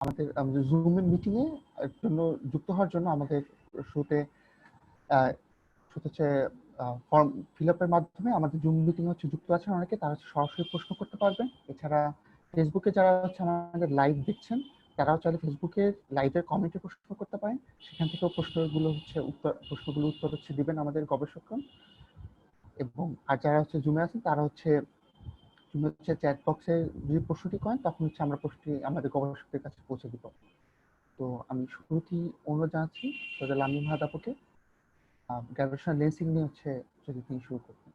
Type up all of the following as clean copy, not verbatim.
আমাদের zoom meeting এর জন্য যুক্ত হওয়ার জন্য আমাদের শুরুতে হচ্ছে ফর্ম ফিল আপের মাধ্যমে আমাদের জুম মিটিং যুক্ত আছেন অনেকে, তারা সরাসরি প্রশ্ন করতে পারবেন। এছাড়া ফেসবুকে যারা আমাদের লাইভ দেখছেন তারাও চাইলে ফেসবুকে লাইভের কমেন্টে প্রশ্ন করতে পারেন, সেখান থেকেও প্রশ্নগুলো উত্তর দিবেন আমাদের গবেষকগণ। এবং আর যারা জুমে আছেন তারা চ্যাট বক্সে যদি প্রশ্নটি করেন তখন আমরা প্রশ্নটি আমাদের গবেষকদের কাছে পৌঁছে দিব। তো আমি শুরুতেই অনুরোধ জানাচ্ছি সৈয়দ লামিয়া মাহাদ আপুকে গ্র্যাভিটেশনাল লেন্সিং নিয়ে যদি তিনি শুরু করতেন।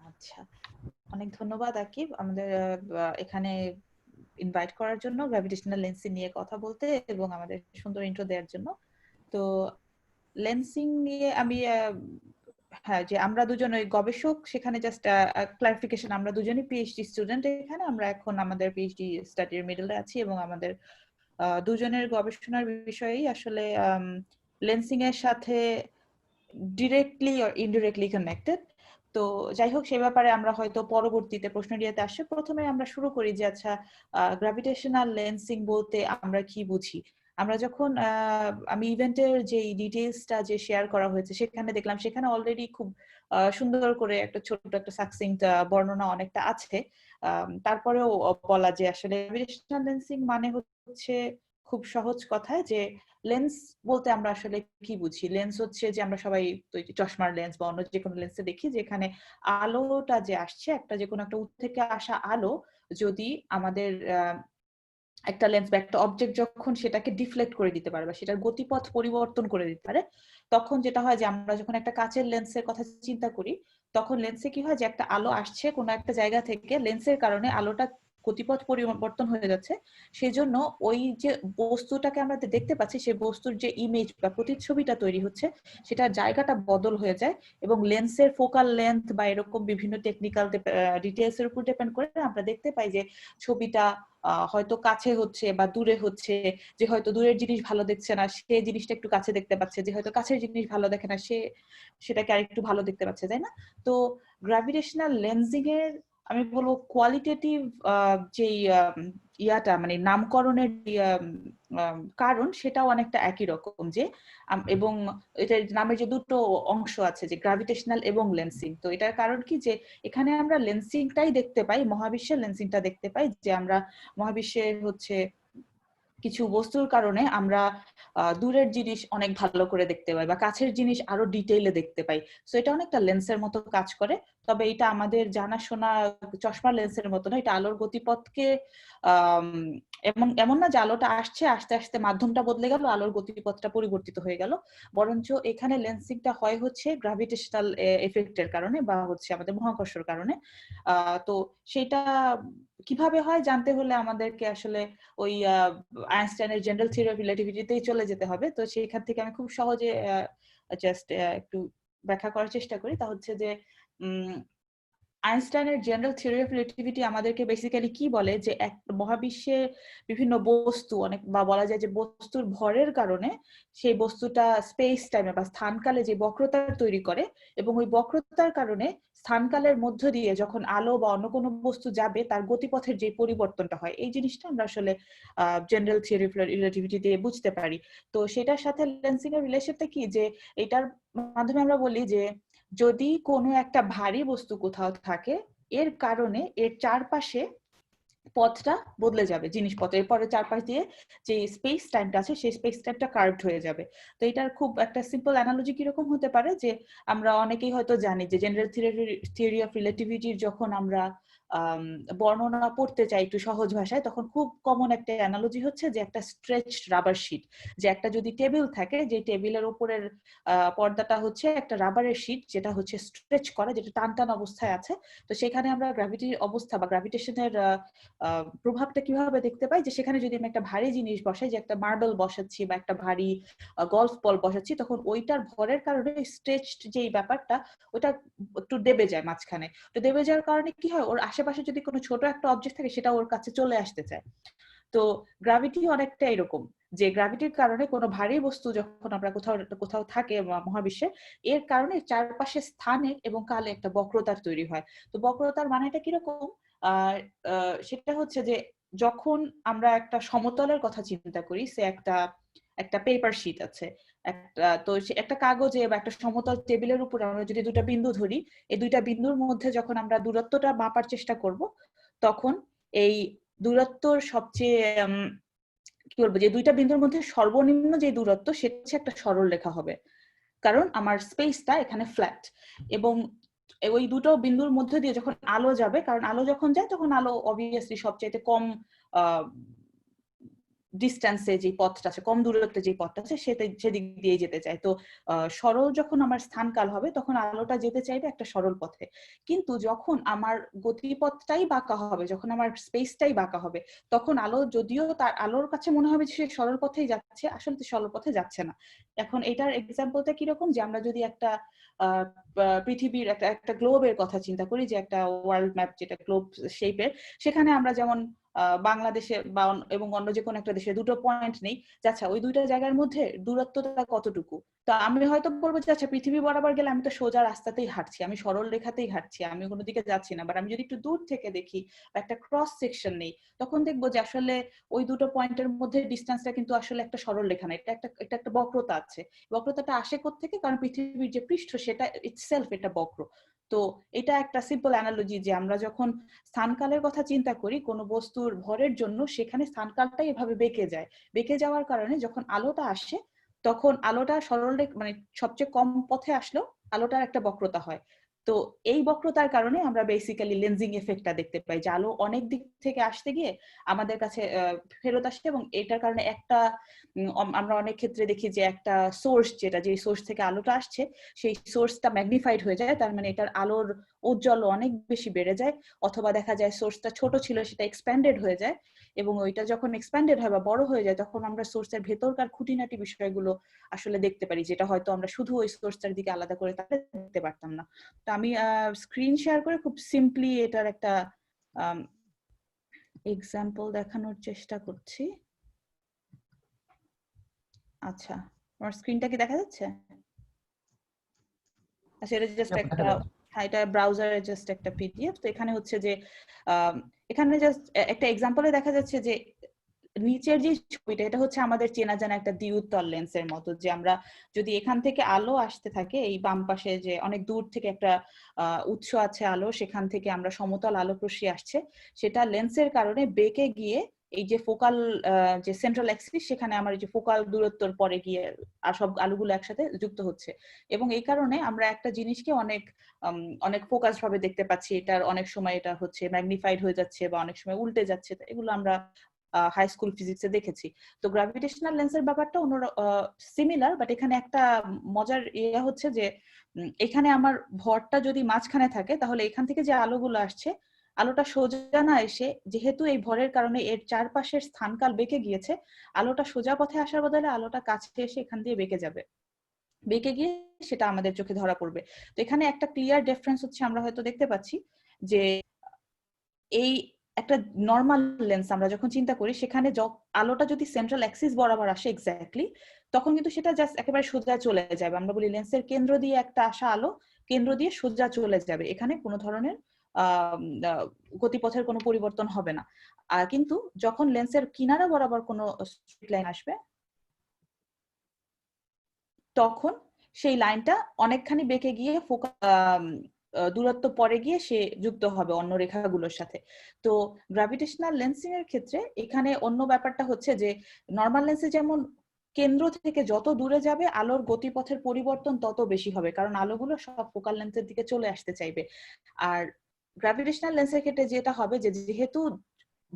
আচ্ছা, অনেক ধন্যবাদ আকিব আমাদের এখানে ইনভাইট করার জন্য, গ্র্যাভিটেশনাল লেন্সিং নিয়ে কথা বলতে এবং আমাদের সুন্দর ইন্ট্রো দেওয়ার জন্য। তো লেন্সিং নিয়ে আমি হ্যাঁ, যে আমরা দুজন ওই গবেষক, সেখানে জাস্ট ক্লারিফিকেশন, আমরা দুজনই পিএইচডি স্টুডেন্ট এখানে। আমরা এখন আমাদের পিএইচডি স্টাডির মিডলে আছি এবং আমাদের দুজনের গবেষণার বিষয়েই আসলে লেন্সিং এর সাথে ডিরেক্টলি অর ইনডিরেক্টলি কানেক্টেড। তো যাই হোক, সে ব্যাপারে আমরা হয়তো পরবর্তীতে প্রশ্নটিতে আসে। প্রথমে আমরা শুরু করি যে আচ্ছা, গ্র্যাভিটেশনাল লেন্সিং বলতে আমরা কি বুঝি। আমরা যখন আমি ইভেন্টের যে ডিটেইলসটা যে শেয়ার করা হয়েছে সেখানে দেখলাম, সেখানে অলরেডি খুব সুন্দর করে একটা ছোট্ট একটা সাকসিংক্ট বর্ণনা অনেকটা আছে। তারপরেও বলা যে আসলে গ্র্যাভিটেশনাল লেন্সিং মানে হচ্ছে খুব সহজ কথায় যে লেন্স বলতে আমরা আসলে কি বুঝি। লেন্স হচ্ছে যে আমরা সবাই চশমার লেন্স বা অন্য যে কোনো লেন্সে দেখি, যেখানে আলোটা যে আসছে, একটা যে কোনো একটা উৎস থেকে আসা আলো যদি আমাদের একটা লেন্স বা একটা অবজেক্ট যখন সেটাকে ডিফ্লেক্ট করে দিতে পারে বা সেটার গতিপথ পরিবর্তন করে দিতে পারে, তখন যেটা হয় যে আমরা যখন একটা কাচের লেন্সের কথা চিন্তা করি, তখন লেন্সে কি হয় যে একটা আলো আসছে কোনো একটা জায়গা থেকে, লেন্সের কারণে আলোটা গতিপথ পরিবর্তন হয়ে যাচ্ছে, সেজন্য ওই যে বস্তুটাকে আমরা দেখতে পাচ্ছি সেই বস্তুর যে ইমেজ বা প্রতিচ্ছবিটা তৈরি হচ্ছে সেটার জায়গাটা বদল হয়ে যায়। এবং লেন্সের ফোকাল লেন্থ বা এরকম বিভিন্ন টেকনিক্যাল ডিটেলস এর উপর ডিপেন্ড করে আমরা দেখতে পাই যে ছবিটা হয়তো কাছে হচ্ছে বা দূরে হচ্ছে। যে হয়তো দূরের জিনিস ভালো দেখছে না, সে জিনিসটা একটু কাছে দেখতে পাচ্ছে। যে হয়তো কাছের জিনিস ভালো দেখে না, সে সেটাকে আরেকটু ভালো দেখতে পাচ্ছে, তাই না? তো গ্র্যাভিটেশনাল লেন্সিং এর আমি বলবো কোয়ালিটেটিভ যেই ইয়াটা মানে নামকরণের কারণ, সেটাও অনেকটা একই রকম। যে এবং এটার নামের যে দুটো অংশ আছে, যে গ্র্যাভিটেশনাল এবং লেন্সিং, তো এটার কারণ কি যে এখানে আমরা লেন্সিংটাই দেখতে পাই, মহাবিশ্বের লেন্সিংটা দেখতে পাই, যে আমরা মহাবিশ্বের হচ্ছে কিছু বস্তুর কারণে আমরা দূরের জিনিস অনেক ভালো করে দেখতে পাই বা কাছের জিনিস আরো ডিটেইলে দেখতে পাই। সো এটা অনেকটা লেন্সের মতো কাজ করে। তবে এটা আমাদের জানাশোনা চশমার লেন্সের মতো না। এটা আলোর গতিপথকে এমন না যে আলোটা আসছে, আস্তে আস্তে মাধ্যমটা বদলে গেল, আলোর গতিপথটা পরিবর্তিত হয়ে গেল। বরঞ্চ এখানে লেন্সিংটা হয় হচ্ছে গ্র্যাভিটেশনাল এফেক্টের কারণে বা হচ্ছে আমাদের মহাকর্ষের কারণে। তো সেটা কিভাবে হয় জানতে হলে আমাদেরকে আসলে ওই আইনস্টাইনের জেনারেল থিওরি অফ রিলেটিভিটিতেই চলে যেতে হবে। তো সেখান থেকে আমি খুব সহজে জাস্ট একটু ব্যাখ্যা করার চেষ্টা করি। তা হচ্ছে যে আইনস্টাইনের জেনারেল থিওরি অফ রিলেটিভিটি আমাদেরকে বেসিক্যালি কি বলে, যে এক মহাবিশ্বে বিভিন্ন বস্তু অনেক, বা বলা যায় যে বস্তুর ভরের কারণে সেই বস্তুটা স্পেস টাইমে বা স্থানকালে যে বক্রতা তৈরি করে, এবং ওই বক্রতার কারণে স্থানকালের মধ্য দিয়ে যখন আলো বা অন্য কোনো বস্তু যাবে তার গতিপথের যে পরিবর্তনটা হয়, এই জিনিসটা আমরা আসলে জেনারেল থিওরি অফ রিলেটিভিটি দিয়ে বুঝতে পারি। তো সেটার সাথে লেন্সিং এর রিলেশনটা কি, যে এটার মাধ্যমে আমরা বলি যে যদি কোনো একটা ভারী বস্তু কোথাও থাকে, এর কারণে এর চারপাশে পথটা বদলে যাবে, জিনিসপত্র এরপরে চারপাশ দিয়ে যে স্পেস টাইমটা আছে সেই স্পেস টাইমটা কার্ভড হয়ে যাবে। তো এটার খুব একটা সিম্পল অ্যানালজি কিরকম হতে পারে, যে আমরা অনেকেই হয়তো জানি যে জেনারেল থিওরি অফ রিলেটিভিটির যখন আমরা বর্ণনা পড়তে চাই একটু সহজ ভাষায়, তখন খুব কমন একটা অ্যানালজি হচ্ছে যে একটা স্ট্রেচড রাবার শিট। যে একটা যদি টেবিল থাকে, যে টেবিলের উপরের পর্দাটা হচ্ছে একটা রাবারের শিট, যেটা হচ্ছে স্ট্রেচ করা, যেটা টান টান অবস্থায় আছে। তো সেখানে আমরা গ্র্যাভিটির অবস্থা বা গ্র্যাভিটেশনের প্রভাবটা কিভাবে দেখতে পাই, যে সেখানে যদি আমি একটা ভারী জিনিস বসাই, যে একটা মার্বেল বসাচ্ছি বা একটা ভারী গলফ বল বসাচ্ছি, তখন ওইটার ভরের কারণে স্ট্রেচড যেই ব্যাপারটা, ওটা একটু দেবে যায় মাঝখানে। তো দেবে যাওয়ার কারণে কি হয়, ওর আশেপাশে যদি কোনো ছোট একটা অবজেক্ট থাকে সেটা ওর কাছে চলে আসতে চায়। তো গ্র্যাভিটি অনেকটা এরকম, যে গ্র্যাভিটির কারণে কোনো ভারী বস্তু যখন আমরা কোথাও কোথাও থাকে মহাবিশ্বে, এর কারণে চারপাশে স্থানে এবং কালে একটা বক্রতার তৈরি হয়। তো বক্রতার মানেটা কিরকম, সেটা হচ্ছে যে যখন আমরা একটা সমতলের কথা চিন্তা করি, সে একটা পেপার শিট আছে, একটা কাগজে বা একটা সমতল টেবিলের উপর আমরা যদি দুটা বিন্দু ধরি, এই দুইটা বিন্দুর মধ্যে যখন আমরা দূরত্বটা মাপার চেষ্টা করব, তখন এই দূরত্বর সবচেয়ে কি বলবো, যে দুইটা বিন্দুর মধ্যে সর্বনিম্ন যে দূরত্ব সেটা হচ্ছে একটা সরল রেখা হবে, কারণ আমার স্পেসটা এখানে ফ্ল্যাট। এবং ওই দুটো বিন্দুর মধ্যে দিয়ে যখন আলো যাবে, কারণ আলো যখন যায় তখন আলো অবভিয়াসলি সবচাইতে কম ডিস্টেন্সে যে পথটা আছে, কম দূরত্বে যে পথটা আছে সেদিক দিয়ে যেতে চায়। তো সরল যখন আমার স্থানকাল হবে তখন আলোটা যেতে চাইবে একটা সরল পথে। কিন্তু যখন আমার গতিপথটাই বাঁকা হবে, যখন আমার স্পেসটাই বাঁকা হবে, তখন আলো যদিও তার আলোর কাছে মনে হবে যে সে সরল পথেই যাচ্ছে, আসলে সরল পথে যাচ্ছে না। এখন এটার এক্সাম্পলটা কিরকম, যে আমরা যদি একটা পৃথিবীর একটা গ্লোবের কথা চিন্তা করি, যে একটা ওয়ার্ল্ড ম্যাপ যেটা গ্লোব শেপের, সেখানে আমরা যেমন বাংলাদেশে বা এবং অন্য যে কোনো একটা দেশে দুটো পয়েন্ট নেই, আচ্ছা ওই দুইটা জায়গার মধ্যে দূরত্বটা কতটুকু। তো আমি হয়তো বলবো যে আচ্ছা পৃথিবী বরাবর গেলে আমি তো সোজা রাস্তাতেই হাঁটছি, আমি সরল রেখাতেই হাঁটছি, আমি কোনো দিকে যাচ্ছি না। বাট আমি যদি একটু দূর থেকে দেখি বা একটা ক্রস সেকশন নেই, তখন দেখবো যে আসলে ওই দুটো পয়েন্টের মধ্যে ডিস্টেন্সটা কিন্তু আসলে একটা সরল রেখা না, এটা একটা বক্রতা আছে। বক্রতাটা আসে কোত্থেকে, কারণ পৃথিবীর যে পৃষ্ঠ সেটা ইটসেলফ এটা বক্র। তো এটা একটা সিম্পল অ্যানালজি, যে আমরা যখন স্থানকালের কথা চিন্তা করি কোনো বস্তুর ভরের জন্য, সেখানে স্থানকালটাই এভাবে বেঁকে যায়। বেঁকে যাওয়ার কারণে যখন আলোটা আসে, তখন আলোটা সরল মানে সবচেয়ে কম পথে আসলেও আলোটার একটা বক্রতা হয়। তো এই বক্রতার কারণে আমরা বেসিক্যালি লেন্সিং এফেক্টটা দেখতে পাই, যে আলো অনেক দিক থেকে আসতে গিয়ে আমাদের কাছে ফেরত আসে। এবং এটার কারণে আমরা অনেক ক্ষেত্রে দেখি যে একটা সোর্স, যে সোর্স থেকে আলোটা আসছে, সেই সোর্সটা ম্যাগনিফাইড হয়ে যায়, তার মানে এটার আলোর ঔজ্জ্বল্য অনেক বেশি বেড়ে যায়। অথবা দেখা যায় সোর্সটা ছোট ছিল, সেটা এক্সপ্যান্ডেড হয়ে যায়, এবং ওইটা যখন এক্সপ্যান্ডেড হয় বা বড় হয়ে যায়, তখন আমরা সোর্সের ভেতরকার খুঁটিনাটি বিষয়গুলো আসলে দেখতে পারি, যেটা হয়তো আমরা শুধু ওই সোর্সটার দিকে আলাদা করে তাহলে দেখতে পারতাম না। তো আমি স্ক্রিন শেয়ার করে খুব সিম্পলি এটার একটা এক্সাম্পল দেখানোর চেষ্টা করছি। আচ্ছা, আমার স্ক্রিনটা কি দেখা যাচ্ছে? আচ্ছা, এটা জাস্ট একটা, হ্যাঁ, এটা ব্রাউজারে জাস্ট একটা পিডিএফ। তো এখানে হচ্ছে যে এখানে জাস্ট একটা এক্সাম্পলে দেখা যাচ্ছে যে নিচের যে ছবিটা, এটা হচ্ছে আমাদের চেনা জানা একটা দ্বিউত্তল লেন্সের মতো, যে আমরা যদি এখান থেকে আলো আসতে থাকে, এই বাম পাশে যে অনেক দূর থেকে একটা উৎস আছে আলো, সেখান থেকে আমরা সমতল আলোক রশ্মি আসছে, সেটা লেন্সের কারণে বেঁকে গিয়ে এই যে ফোকাল যে সেন্ট্রাল অ্যাক্সিস, সেখানে আমার এই যে ফোকাল দূরত্বর পরে গিয়ে আর সব আলোগুলো একসাথে যুক্ত হচ্ছে। এবং এই কারণে আমরা একটা জিনিসকে অনেক ফোকাস ভাবে দেখতে পাচ্ছি। এটার অনেক সময় এটা হচ্ছে ম্যাগনিফাইড হয়ে যাচ্ছে বা অনেক সময় উল্টে যাচ্ছে। এগুলো আমরা হাই স্কুল ফিজিক্সে দেখেছি। তো গ্র্যাভিটেশনাল লেন্সের ব্যাপারটা অন্য সিমিলার, বাট এখানে একটা মজার ইয়ে হচ্ছে যে এখানে আমার ভরটা যদি মাঝখানে থাকে, তাহলে এখান থেকে যে আলোগুলো আসছে, আলোটা সোজা না এসে, যেহেতু এই ভরের কারণে এর চারপাশের স্থানকাল বেঁকে গিয়েছে, আলোটা সোজা পথে আসার বদলে আলোটা কাছে এসে এখান দিয়ে বেঁকে যাবে, বেঁকে গিয়ে সেটা আমাদের চোখে ধরা পড়বে। তো এখানে একটা ক্লিয়ার ডিফারেন্স হচ্ছে, আমরা হয়তো দেখতে পাচ্ছি যে এই একটা নর্মাল লেন্স আমরা যখন চিন্তা করি, সেখানে আলোটা যদি সেন্ট্রাল অ্যাক্সিস বরাবর আসে এক্স্যাক্টলি, তখন কিন্তু সেটা জাস্ট একেবারে সোজা চলে যাবে। আমরা বলি লেন্সের কেন্দ্র দিয়ে একটা আসা আলো কেন্দ্র দিয়ে সোজা চলে যাবে, এখানে কোনো ধরনের গতিপথের কোনো পরিবর্তন হবে না। আর কিন্তু যখন লেন্সের কিনারা বরাবর কোনো স্ট্রেট লাইন আসবে, তখন সেই লাইনটা অনেকখানি বেঁকে গিয়ে দূরত্ব পরে গিয়ে সে যুক্ত হবে অন্য রেখাগুলোর সাথে। তো গ্র্যাভিটেশনাল লেন্সিং এর ক্ষেত্রে এখানে অন্য ব্যাপারটা হচ্ছে যে নর্মাল লেন্সে যেমন কেন্দ্র থেকে যত দূরে যাবে আলোর গতিপথের পরিবর্তন তত বেশি হবে, কারণ আলোগুলো সব ফোকাল লেন্থের দিকে চলে আসতে চাইবে। আর গ্র্যাভিটেশনাল লেন্সের ক্ষেত্রে যেটা হবে, যে যেহেতু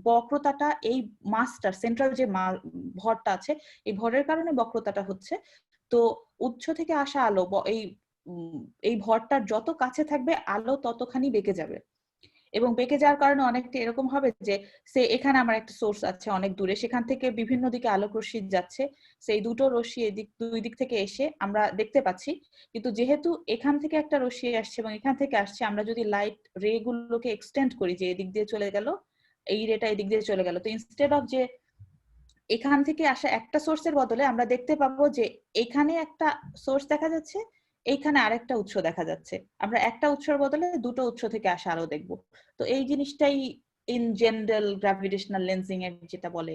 বক্রতাটা এই মাসটার সেন্ট্রাল যে ভরটা আছে, এই ভরের কারণে বক্রতাটা হচ্ছে, তো উৎস থেকে আসা আলো এই ভরটার যত কাছে থাকবে আলো ততখানি বেঁকে যাবে। এবং বেঁকে যাওয়ার কারণে অনেকটা এরকম হবে যে এখানে আমার একটা সোর্স আছে অনেক দূরে, সেখান থেকে বিভিন্ন দিকে আলোক রশ্মি যাচ্ছে, সেই দুটো রশ্মি দুই দিক থেকে এসে আমরা দেখতে পাচ্ছি। কিন্তু যেহেতু এখান থেকে একটা রশ্মি আসছে এবং এখান থেকে আসছে, আমরা যদি লাইট রে গুলোকে এক্সটেন্ড করি, যে এদিক দিয়ে চলে গেল, এই রেটা এদিক দিয়ে চলে গেল, তো ইনস্টেড অফ যে এখান থেকে আসা একটা সোর্সের বদলে আমরা দেখতে পাবো যে এখানে একটা সোর্স দেখা যাচ্ছে, এইখানে আরেকটা উৎস দেখা যাচ্ছে। আমরা একটা উৎসের বদলে দুটো উৎস থেকে আসা আলো দেখবো। তো এই জিনিসটাই in general gravitational lensing এর যেটা বলে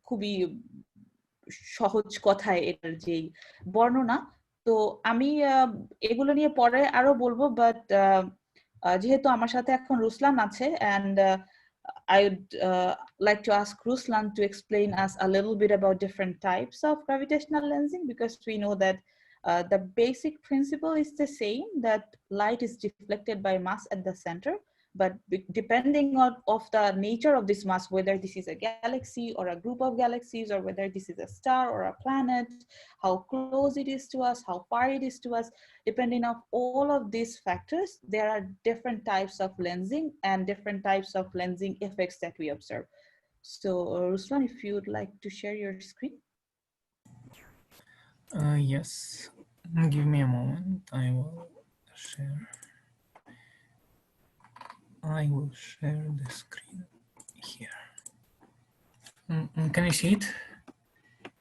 খুবই সহজ কথায় এটার যেই বর্ণনা, তো আমি এগুলো নিয়ে পরে আরো বলবো, বাট যেহেতু আমার সাথে এখন রুসলান আছে, and I would like to ask Ruslan to explain us a little bit about different types of gravitational lensing, because we know that the basic principle is the same, that light is deflected by mass at the center, but depending on of the nature of this mass, whether this is a galaxy or a group of galaxies, or whether this is a star or a planet, how close it is to us, how far it is to us, depending on all of these factors, there are different types of lensing and different types of lensing effects that we observe. So Ruslan, if you would like to share your screen. Yes, give me a moment. I will share the screen here. Can you see it?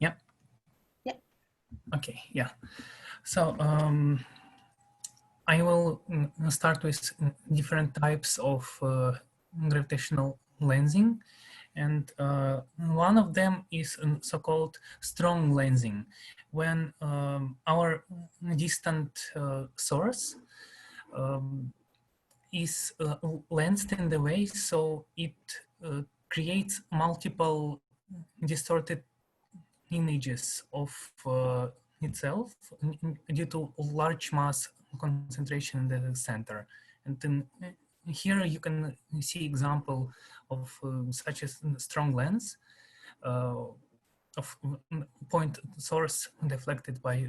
Yeah. Yeah. Okay. Yeah. So I will start with different types of gravitational lensing, and one of them is so-called strong lensing, when our distant source is lensed in the way so it creates multiple distorted images of itself due to large mass concentration in the center. And then here you can see example of such a strong lens of point source deflected by a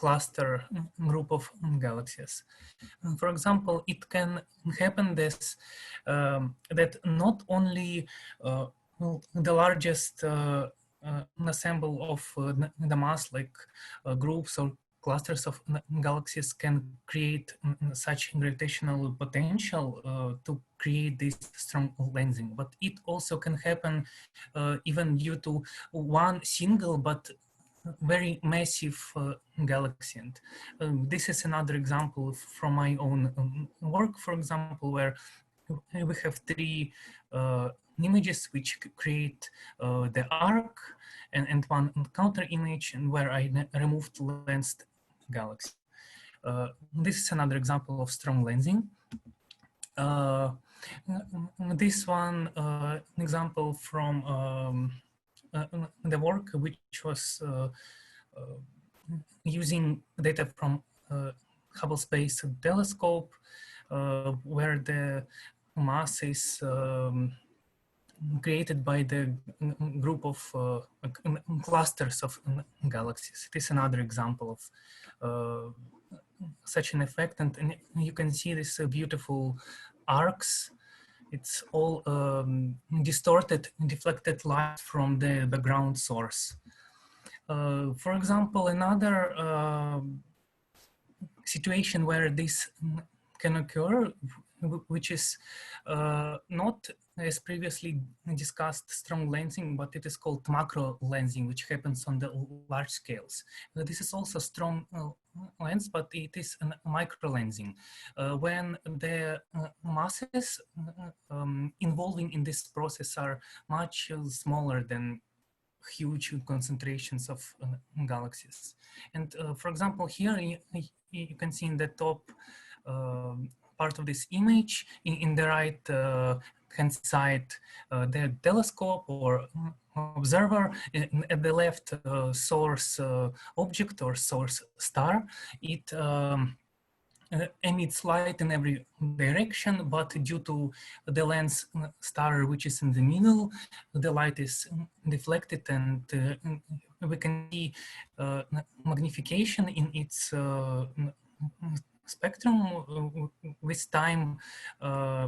cluster group of galaxies. For example, it can happen this that not only the largest ensemble of the mass, like groups or clusters of galaxies, can create such gravitational potential to create this strong lensing, but it also can happen even due to one single but very massive galaxy. And this is another example from my own work, for example, where we have three images which create the arc and one counter image, and where I removed lensed galaxy. This is another example of strong lensing. This one example from the work which was using data from Hubble Space Telescope, where the mass is created by the group of clusters of galaxies. It is another example of such an effect, and you can see these beautiful arcs. It's all distorted, deflected light from the background source. For example, another situation where this can occur, which is not as previously discussed strong lensing, but it is called macro lensing, which happens on the large scales. This is also strong lens, but it is a micro lensing when the masses involving in this process are much smaller than huge concentrations of galaxies. And for example, here you can see in the top part of this image, in the right hand side, the telescope or observer, at the left source object or source star. It emits light in every direction, but due to the lens star which is in the middle, the light is deflected, and we can see magnification in its spectrum with time. I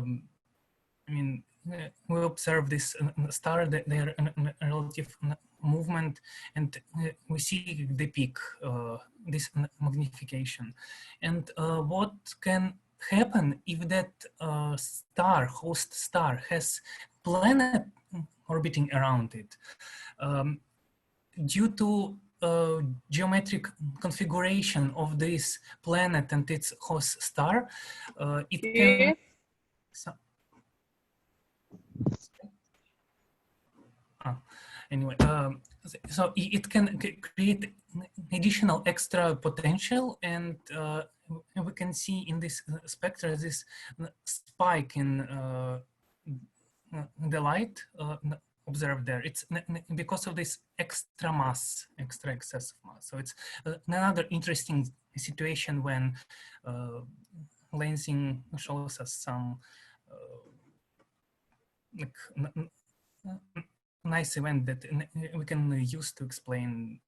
mean, we observe this star, their relative movement, and we see the peak, this magnification. And what can happen if that star, host star, has planet orbiting around it? Due to geometric configuration of this planet and its host star, it can So, anyway, so it can create additional extra potential, and we can see in this spectra this spike in the light observed there. It's because of this extra mass, extra excessive mass. So it's another interesting situation when lensing shows us some like nice event that we can use to explain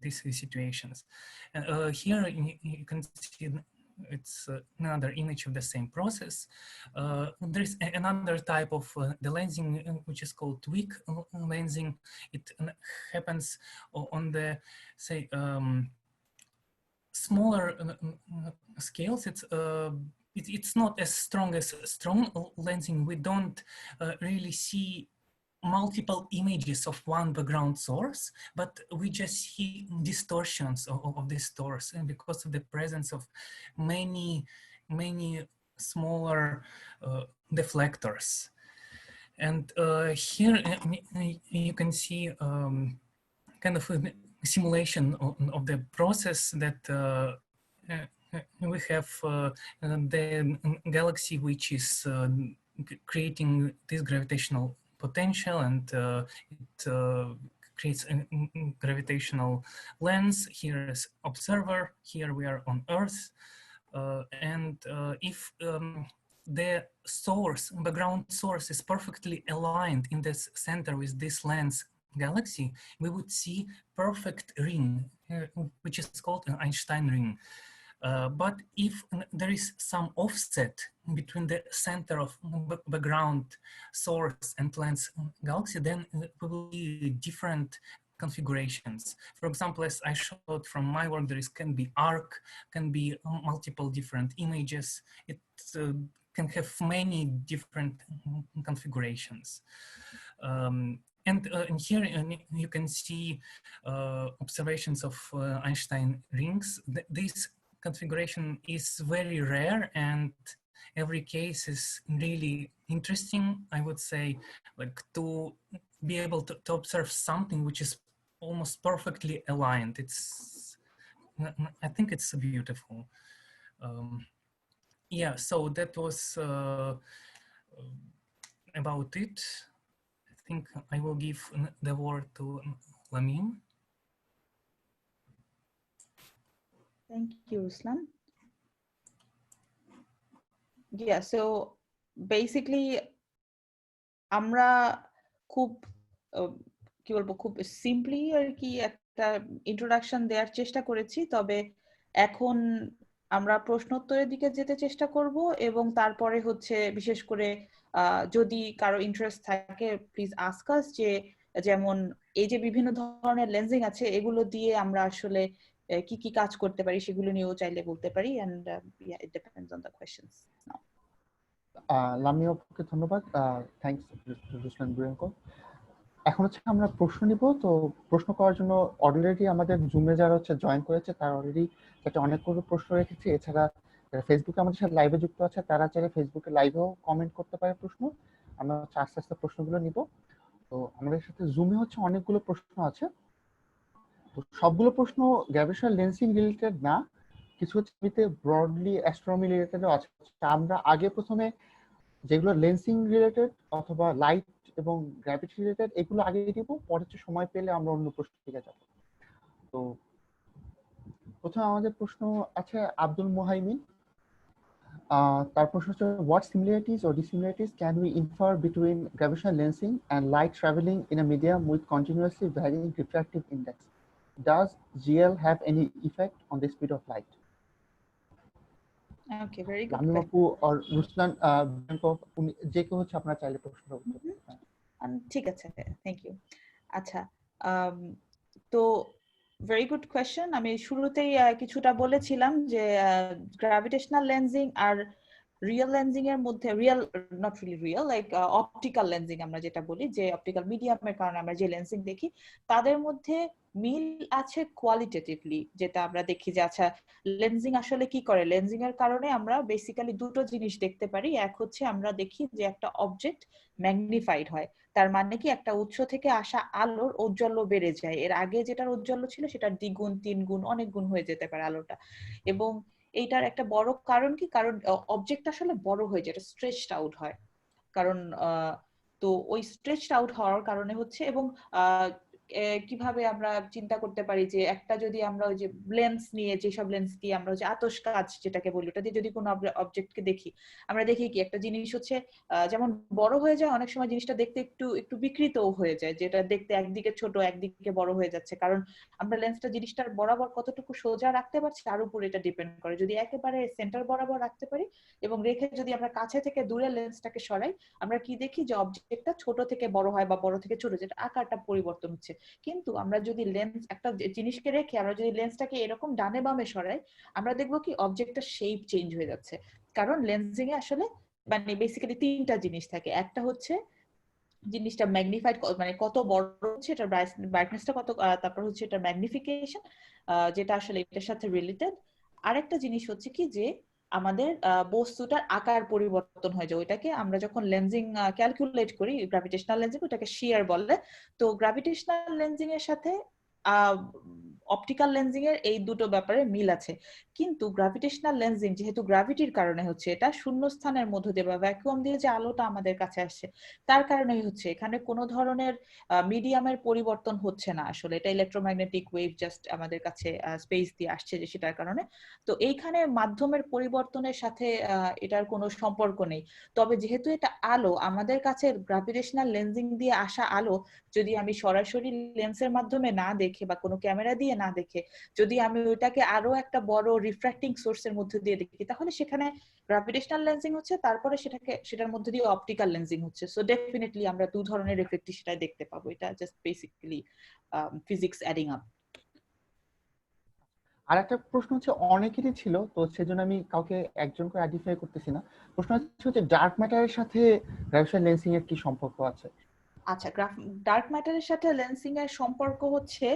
these situations. Here you can see it's another image of the same process. There is another type of the lensing which is called weak lensing. It happens on the, say, smaller scales. It's not as strong as strong lensing. We don't really see multiple images of one background source, but we just see distortions of this source, and because of the presence of many smaller deflectors. And here you can see kind of a simulation of the process that we have the galaxy which is creating this gravitational potential, and it creates a gravitational lens. Here is observer, here we are on Earth, and if the source, background source, is perfectly aligned in this center with this lens galaxy, we would see perfect ring, which is called an Einstein ring. But if there is some offset between the center of background source and lens galaxy, then we will see different configurations. For example, as I showed from my work, there can be arc, can be multiple different images. It can have many different configurations. And here you can see observations of Einstein rings. This configuration is very rare, and every case is really interesting. I would say, like, to be able to observe something which is almost perfectly aligned. I think it's beautiful. Yeah, so that was about it. I think I will give the word to Lamin. Thank you, Ruslan. Yeah, so basically আমরা খুব কি বলবো, খুব simply আর কি একটা introduction দেওয়ার চেষ্টা করেছি, তবে এখন আমরা প্রশ্নোত্তরের দিকে যেতে চেষ্টা করব, এবং তারপরে হচ্ছে বিশেষ করে যদি কারো ইন্টারেস্ট থাকে প্লিজ আস্ক আস, যে যেমন এই যে বিভিন্ন ধরনের লেন্সিং আছে এগুলো দিয়ে আমরা আসলে কি কি কাজ করতে পারি সেগুলো নিয়েও চাইলে বলতে পারি, and it depends on the questions now. লামিয়াকে ধন্যবাদ, থ্যাঙ্কস রুসলান বুরিয়ানকো। এখন হচ্ছে আমরা প্রশ্ন নিব। তো প্রশ্ন করার জন্য অলরেডি আমাদের জুমে যারা হচ্ছে জয়েন করেছে তারা অলরেডি একটা অনেকগুলো প্রশ্ন রেখেছি। এছাড়া ফেসবুকে আমাদের সাথে লাইভে যুক্ত আছে তারা চাইলে ফেসবুকে লাইভেও কমেন্ট করতে পারে প্রশ্ন। আমরা হচ্ছে আস্তে আস্তে প্রশ্নগুলো নিব। তো আমাদের সাথে জুমে হচ্ছে অনেকগুলো প্রশ্ন আছে। তো সবগুলো প্রশ্ন গ্র্যাভিটেশনাল লেন্সিং রিলেটেড না, কিছু হচ্ছে ব্রডলি অ্যাস্ট্রোনমি রিলেটেডও আছে। আমরা আগে প্রথমে যেগুলো লেন্সিং রিলেটেড অথবা লাইট এবং গ্র্যাভিটি রিলেটেড এগুলো আগে দিব, পরে হচ্ছে সময় পেলে আমরা অন্য প্রশ্ন দিকে যাব। তো প্রথমে আমাদের প্রশ্ন আছে আব্দুল মুহাইমিন। তার প্রশ্ন হচ্ছে, what similarities or dissimilarities can we infer between gravitational lensing and light traveling in a medium with continuously varying refractive index? Does GL have any effect on the speed of light? Okay, very good. Lamine আপু আর Ruslan যে কেউ হচ্ছে আপনারা চাইলে প্রশ্ন করতে পারেন। ঠিক আছে, থ্যাংক ইউ। আচ্ছা, তো ভেরি গুড কোয়েশ্চেন। আমি শুরুতেই কিছুটা বলেছিলাম যে গ্র্যাভিটেশনাল লেন্সিং আর রিয়েল লেন্সিং এর মধ্যে real not really real like optical lensing আমরা যেটা বলি, যে অপটিক্যাল মিডিয়ামের কারণে আমরা যে লেন্সিং দেখি তাদের মধ্যে মিল আছে কোয়ালিটেটিভলি। যেটা আমরা দেখি যে আচ্ছা লেন্সিং আসলে কি করে, লেন্সিং এর কারণে আমরা বেসিক্যালি দুটো জিনিস দেখতে পারি। এক হচ্ছে আমরা দেখি যে একটা অবজেক্ট ম্যাগনিফাইড হয়, তার মানে কি একটা উৎস থেকে আসা আলোর ঔজ্জ্বল্য বেড়ে যায়, এর আগে যেটার ঔজ্জ্বল্য ছিল সেটার দ্বিগুণ তিনগুণ অনেক গুণ হয়ে যেতে পারে আলোটা। এবং এইটার একটা বড় কারণ কি, কারণ অবজেক্ট আসলে বড় হয়ে যায়, এটা স্ট্রেচড আউট হয়। কারণ তো ওই স্ট্রেচড আউট হওয়ার কারণে হচ্ছে, এবং কিভাবে আমরা চিন্তা করতে পারি যে একটা যদি আমরা ওই যে লেন্স নিয়ে, যেসব লেন্স দিয়ে আমরা যে আতশ কাচ যেটাকে বলি, ওটা দিয়ে যদি কোনো অবজেক্টকে দেখি, আমরা দেখি কি একটা জিনিস হচ্ছে যেমন বড় হয়ে যায়, অনেক সময় জিনিসটা দেখতে একটু একটু বিকৃতও হয়ে যায়, যেটা দেখতে একদিকে ছোট একদিকে বড় হয়ে যাচ্ছে, কারণ আমরা লেন্সটা জিনিসটার বরাবর কতটুকু সোজা রাখতে পারছি তার উপর এটা ডিপেন্ড করে। যদি একেবারে সেন্টার বরাবর রাখতে পারি এবং রেখে যদি আমরা কাছে থেকে দূরে লেন্সটাকে সরাই, আমরা কি দেখি যে অবজেক্টটা ছোট থেকে বড় হয় বা বড় থেকে ছোট, যেটা আকারটা পরিবর্তন হচ্ছে। কিন্তু আমরা যদি লেন্স একটা জিনিসকে রেখে আমরা যদি লেন্সটাকে এরকম ডানে বামে সরাই, আমরা দেখবো কি অবজেক্টটার শেপ চেঞ্জ হয়ে যাচ্ছে। কারণ লেন্সিং এ আসলে মানে বেসিক্যালি তিনটা জিনিস থাকে। একটা হচ্ছে জিনিসটা ম্যাগনিফাইড, মানে কত বড় হচ্ছে, এটার ব্রাইটনেসটা কত, তারপর হচ্ছে এটার ম্যাগনিফিকেশন, যেটা আসলে এটার সাথে রিলেটেড। আরেকটা জিনিস হচ্ছে কি যে আমাদের বস্তুটার আকার পরিবর্তন হয়ে যায়, ওইটাকে আমরা যখন লেন্সিং ক্যালকুলেট করি, গ্র্যাভিটেশনাল লেন্সিং, ওটাকে শিয়ার বলে। তো গ্র্যাভিটেশনাল লেন্সিং এর সাথে অপটিক্যাল লেন্সিং এর এই দুটো ব্যাপারে মিল আছে। কিন্তু গ্র্যাভিটেশনাল লেন্সিং যেহেতু গ্র্যাভিটির কারণে হচ্ছে, এটা শূন্য স্থানের মধ্য দিয়ে বা ভ্যাকুয়াম দিয়ে যে আলোটা আমাদের কাছে আসছে তার কারণেই হচ্ছে, এখানে কোনো ধরনের মিডিয়ামের পরিবর্তন হচ্ছে না আসলে, এটা ইলেকট্রোম্যাগনেটিক ওয়েভ জাস্ট আমাদের কাছে স্পেস দিয়ে আসছে যে সেটার কারণে। তো এইখানে মাধ্যমের পরিবর্তনের সাথে এটার কোনো সম্পর্ক নেই। তবে যেহেতু এটা আলো, আমাদের কাছে গ্র্যাভিটেশনাল লেন্সিং দিয়ে আসা আলো যদি আমি সরাসরি লেন্সের মাধ্যমে না দেখে বা কোনো ক্যামেরা দিয়ে না দেখে, যদি আমি ওইটাকে আরো একটা বড় রিফ্র্যাক্টিং সোর্সের মধ্যে দিয়ে দেখি, তাহলে সেখানে গ্র্যাভিটেশনাল লেন্সিং হচ্ছে, তারপরে সেটার মধ্যে দিয়ে অপটিক্যাল লেন্সিং হচ্ছে। সো ডেফিনেটলি আমরা দু ধরনের রিফ্লেক্টই সেটা দেখতে পাবো। এটা just basically physics adding up. আর একটা প্রশ্ন হচ্ছে অনেকেরই ছিল, তো সেজন্য আমি কাউকে একজন করে আইডেন্টিফাই করতেছি না। প্রশ্ন হচ্ছে ডার্ক ম্যাটারের সাথে গ্র্যাভিটেশনাল লেন্সিং এর কি সম্পর্ক আছে? আচ্ছা, ডার্ক ম্যাটারের সাথে লেন্সিং এর সম্পর্ক হচ্ছে,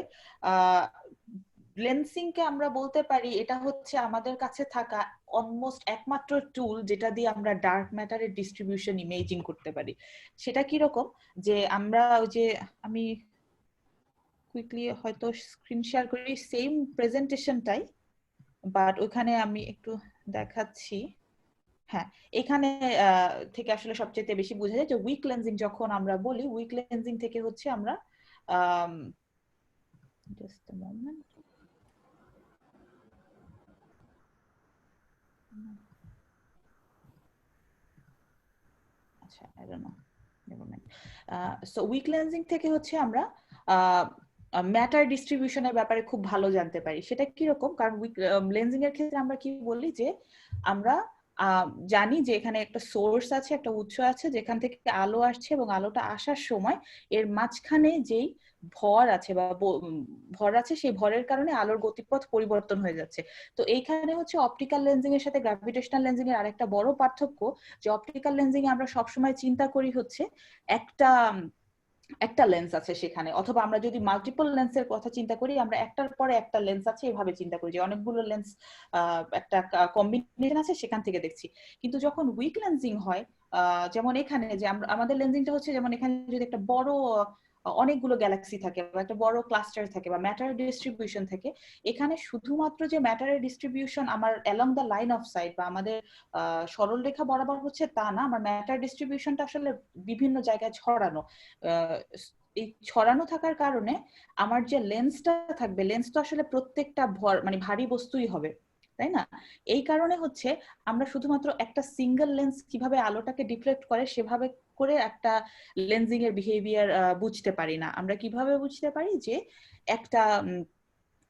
লেন্সিং কে আমরা বলতে পারি এটা হচ্ছে আমাদের কাছে থাকা অলমোস্ট একমাত্র টুল যেটা দিয়ে আমরা ডার্ক ম্যাটারের ডিস্ট্রিবিউশন ইমেজিং করতে পারি। সেটা কি রকম, যে আমরা ওই যে আমি কুইকলি হয়তো স্ক্রিন শেয়ার করি সেম প্রেজেন্টেশনটাই, বাট ওখানে আমি একটু দেখাচ্ছি। হ্যাঁ, এখানে থেকে আসলে সবচেয়ে বেশি বোঝা যায় যে উইক লেন্সিং যখন আমরা বলি, উইক লেন্সিং থেকে হচ্ছে আমরা জাস্ট আ মোমেন্ট, আচ্ছা I don't know, never mind. So weak lensing থেকে হচ্ছে আমরা ম্যাটার ডিস্ট্রিবিউশনের ব্যাপারে খুব ভালো জানতে পারি। সেটা কি রকম, কারণ উইক লেন্সিং এর ক্ষেত্রে আমরা কি বলি যে আমরা জানি যে এখানে একটা সোর্স আছে, একটা উৎস আছে যেখান থেকে আলো আসছে, এবং আলোটা আসার সময় এর মাঝখানে যেই ভর আছে বা ভর আছে, সেই ভরের কারণে আলোর গতিপথ পরিবর্তন হয়ে যাচ্ছে। তো এইখানে হচ্ছে অপটিক্যাল লেন্সিং এর সাথে গ্র্যাভিটেশনাল লেন্সিং এর আরেকটা বড় পার্থক্য, যে অপটিক্যাল লেন্সিং এ আমরা সবসময় চিন্তা করি হচ্ছে একটা একটা লেন্স আছে সেখানে, অথবা আমরা যদি মাল্টিপল লেন্সের কথা চিন্তা করি, আমরা একটার পরে একটা লেন্স আছে এভাবে চিন্তা করি, যে অনেকগুলো লেন্স একটা কম্বিনেশন আছে সেখান থেকে দেখছি। কিন্তু যখন উইক লেন্সিং হয়, যেমন এখানে যে আমাদের লেন্সিংটা হচ্ছে, যেমন এখানে যদি একটা বড় অনেকগুলো গ্যালাক্সি থাকে বা একটা বড় ক্লাস্টার থাকে বা ম্যাটার ডিস্ট্রিবিউশন থাকে, এখানে শুধুমাত্র যে ম্যাটারের ডিস্ট্রিবিউশন আমার along the line of sight বা আমাদের সরল রেখা বরাবর হচ্ছে তা না, আমার ম্যাটার ডিস্ট্রিবিউশনটা আসলে বিভিন্ন জায়গায় ছড়ানো। এই ছড়ানো থাকার কারণে আমার যে লেন্সটা থাকবে, লেন্স তো আসলে প্রত্যেকটা ভর মানে ভারী বস্তুই হবে, তাই না? এই কারণে হচ্ছে আমরা শুধুমাত্র একটা সিঙ্গেল লেন্স কিভাবে আলোটাকে ডিফ্লেক্ট করে সেভাবে করে একটা লেন্সিং এর বিহেভিয়ার বুঝতে পারি না। আমরা কিভাবে বুঝতে পারি যে একটা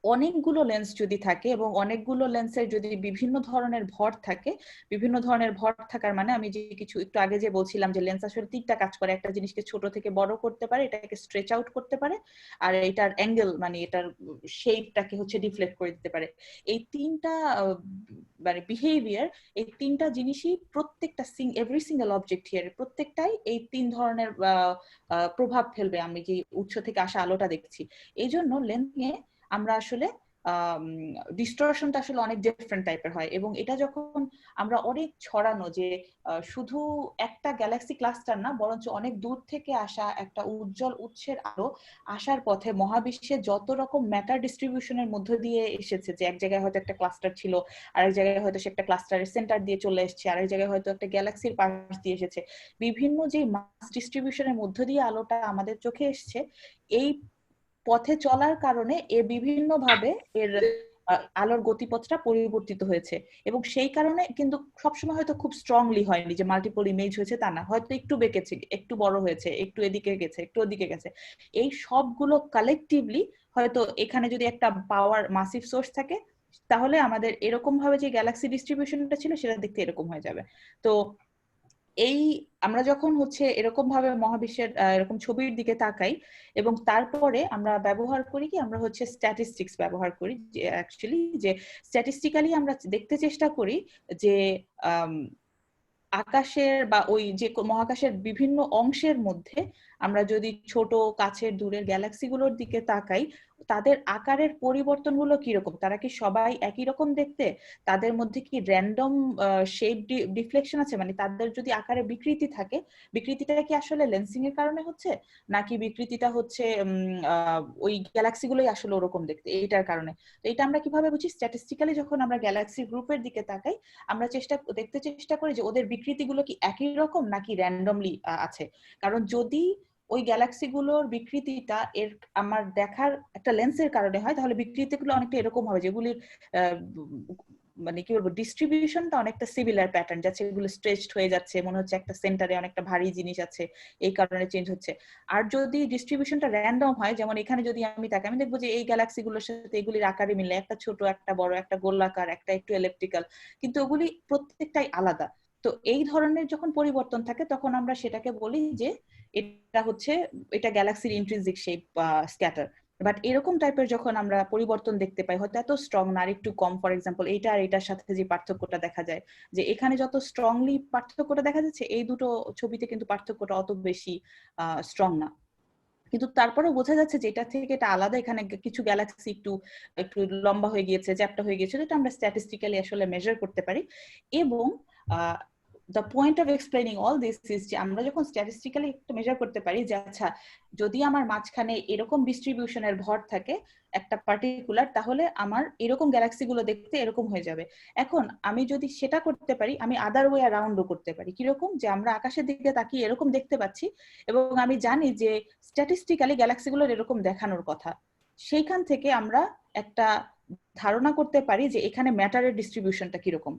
অনেকগুলো লেন্স যদি থাকে এবং অনেকগুলো লেন্সের যদি বিভিন্ন ধরনের ভর থাকে, বিভিন্ন ধরনের ভর থাকার মানে আমি যে কিছু একটু আগে যে বলছিলাম যে লেন্স আসলে তিনটা কাজ করে, একটা জিনিসকে ছোট থেকে বড় করতে পারে, এটাকে স্ট্রেচ আউট করতে পারে, আর এটার অ্যাঙ্গেল মানে এটার শেপটাকে হচ্ছে ডিফ্লেক্ট করে দিতে পারে। এই তিনটা মানে বিহেভিয়ার, এই তিনটা জিনিসই প্রত্যেকটা এভরি সিঙ্গেল অবজেক্ট হিয়ার প্রত্যেকটাই এই তিন ধরনের প্রভাব ফেলবে আমি যে উৎস থেকে আসা আলোটা দেখছি। এই জন্য লেন্সে আমরা আসলে ডিস্টরশনটা আসলে অনেক ডিফারেন্ট টাইপের হয়, এবং এটা যখন আমরা অনেক ছড়ানো যে শুধু একটা গ্যালাক্সি ক্লাস্টার না, বরঞ্চ অনেক দূর থেকে আসা একটা উজ্জ্বল উৎসের আলো আসার পথে মহাবিশ্বে যত রকম ম্যাটার ডিস্ট্রিবিউশনের মধ্য দিয়ে এসেছে, যে এক জায়গায় হয়তো একটা ক্লাস্টার ছিল, আরেক জায়গায় হয়তো সে একটা ক্লাস্টারের সেন্টার দিয়ে চলে এসেছে, আরেক জায়গায় হয়তো একটা গ্যালাক্সির পাশ দিয়ে এসেছে, বিভিন্ন যে মাস ডিস্ট্রিবিউশনের মধ্য দিয়ে আলোটা আমাদের চোখে এসছে, এই পথে চলার কারণে এ বিভিন্ন ভাবে এর আলোর গতিপথটা পরিবর্তিত হয়েছে, এবং সেই কারণে কিন্তু সবসময় হয়তো খুব স্ট্রংলি হয়নি যে মাল্টিপল ইমেজ হয়েছে তা না, হয়তো একটু বেঁকেছে, একটু বড় হয়েছে, একটু এদিকে গেছে, একটু ওদিকে গেছে। এই সবগুলো কালেকটিভলি হয়তো এখানে যদি একটা পাওয়ার মাসিভ সোর্স থাকে, তাহলে আমাদের এরকম ভাবে যে গ্যালাক্সি ডিস্ট্রিবিউশনটা ছিল সেটা দেখতে এরকম হয়ে যাবে। তো এই আমরা যখন হচ্ছে এরকম ভাবে মহাবিশ্বের এরকম ছবির দিকে তাকাই, এবং তারপরে আমরা ব্যবহার করি কি, আমরা হচ্ছে স্ট্যাটিস্টিক্স ব্যবহার করি, যে অ্যাকচুয়ালি যে স্ট্যাটিস্টিক্যালি আমরা দেখতে চেষ্টা করি যে আকাশের বা ওই যে মহাকাশের বিভিন্ন অংশের মধ্যে আমরা যদি ছোট কাছের দূরের গ্যালাক্সিগুলোর দিকে তাকাই, তাদের আকারের পরিবর্তনগুলো কিরকম, তারা কি সবাই একই রকম দেখতে, তাদের মধ্যে কি র্যান্ডম শেপ ডিফ্লেকশন আছে, মানে তাদের যদি আকারে বিকৃতি থাকে, বিকৃতিটা কি আসলে লেন্সিং এর কারণে হচ্ছে, নাকি বিকৃতিটা হচ্ছে ওই গ্যালাক্সিগুলোই আসলে ওরকম দেখতে এইটার কারণে। তো এটা আমরা কিভাবে বুঝি, স্ট্যাটিস্টিক্যালি যখন আমরা গ্যালাক্সি গ্রুপের দিকে তাকাই, আমরা দেখতে চেষ্টা করি যে ওদের বিকৃতিগুলো কি একই রকম নাকি র্যান্ডমলি আছে। কারণ যদি ওই গ্যালাক্সিগুলোর বিকৃতিটা এর আমার দেখার একটা লেন্সের কারণে হয়, তাহলে বিকৃতিগুলো অনেকটা এরকম হবে, যেগুলির মানে কি বলবো ডিস্ট্রিবিউশনটা অনেকটা সিমিলার প্যাটার্ন যাচ্ছে, এগুলো স্ট্রেচড হয়ে যাচ্ছে, মনে হচ্ছে একটা সেন্টারে অনেকটা ভারী জিনিস আছে, এই কারণে চেঞ্জ হচ্ছে। আর যদি ডিস্ট্রিবিউশনটা র্যান্ডম হয়, যেমন এখানে যদি আমি তাকাই, আমি দেখবো যে এই গ্যালাক্সিগুলোর সাথে এগুলির আকারে মিলে, একটা ছোট, একটা বড়, একটা গোলাকার, একটা একটু ইলেকট্রিক্যাল, কিন্তু ওগুলি প্রত্যেকটাই আলাদা। তো এই ধরনের যখন পরিবর্তন থাকে, তখন আমরা সেটাকে বলি যে এটা গ্যালাক্সির ইন্ট্রিনসিক শেপ বা স্ক্যাটার। বাট এরকম টাইপের যখন আমরা পরিবর্তন দেখতে পাই, হয়তো এত স্ট্রং না, আর একটু কম, ফর এক্সাম্পল এইটা আর এটার সাথে যে পার্থক্যটা দেখা যায়, যে এখানে যত স্ট্রংলি পার্থক্যটা দেখা যাচ্ছে, এই দুটো ছবিতে কিন্তু পার্থক্যটা অত বেশি স্ট্রং না, কিন্তু তারপরেও বোঝা যাচ্ছে যে এটা থেকে এটা আলাদা, এখানে কিছু গ্যালাক্সি একটু একটু লম্বা হয়ে গিয়েছে, চ্যাপ্টা হয়ে গিয়েছে, যেটা আমরা স্ট্যাটিস্টিক্যালি আসলে মেজার করতে পারি। এবং the point of explaining all this is যে আমরা যখন স্ট্যাটিস্টিক্যালি একটু মেজার করতে পারি যে আচ্ছা, যদি আমার মাঝখানে এরকম ডিস্ট্রিবিউশনের ভর থাকে একটা পার্টিকুলার, তাহলে আমার এরকম গ্যালাক্সি গুলো দেখতে এরকম হয়ে যাবে। এখন আমি যদি সেটা করতে পারি, আমি আদার ওয়ে অ্যারাউন্ডও করতে পারি। কিরকম, যে আমরা আকাশের দিকে তাকিয়ে এরকম দেখতে পাচ্ছি, এবং আমি জানি যে স্ট্যাটিস্টিক্যালি গ্যালাক্সিগুলোর এরকম দেখানোর কথা, সেইখান থেকে আমরা একটা ধারণা করতে পারি যে এখানে ম্যাটারের ডিস্ট্রিবিউশনটা কিরকম।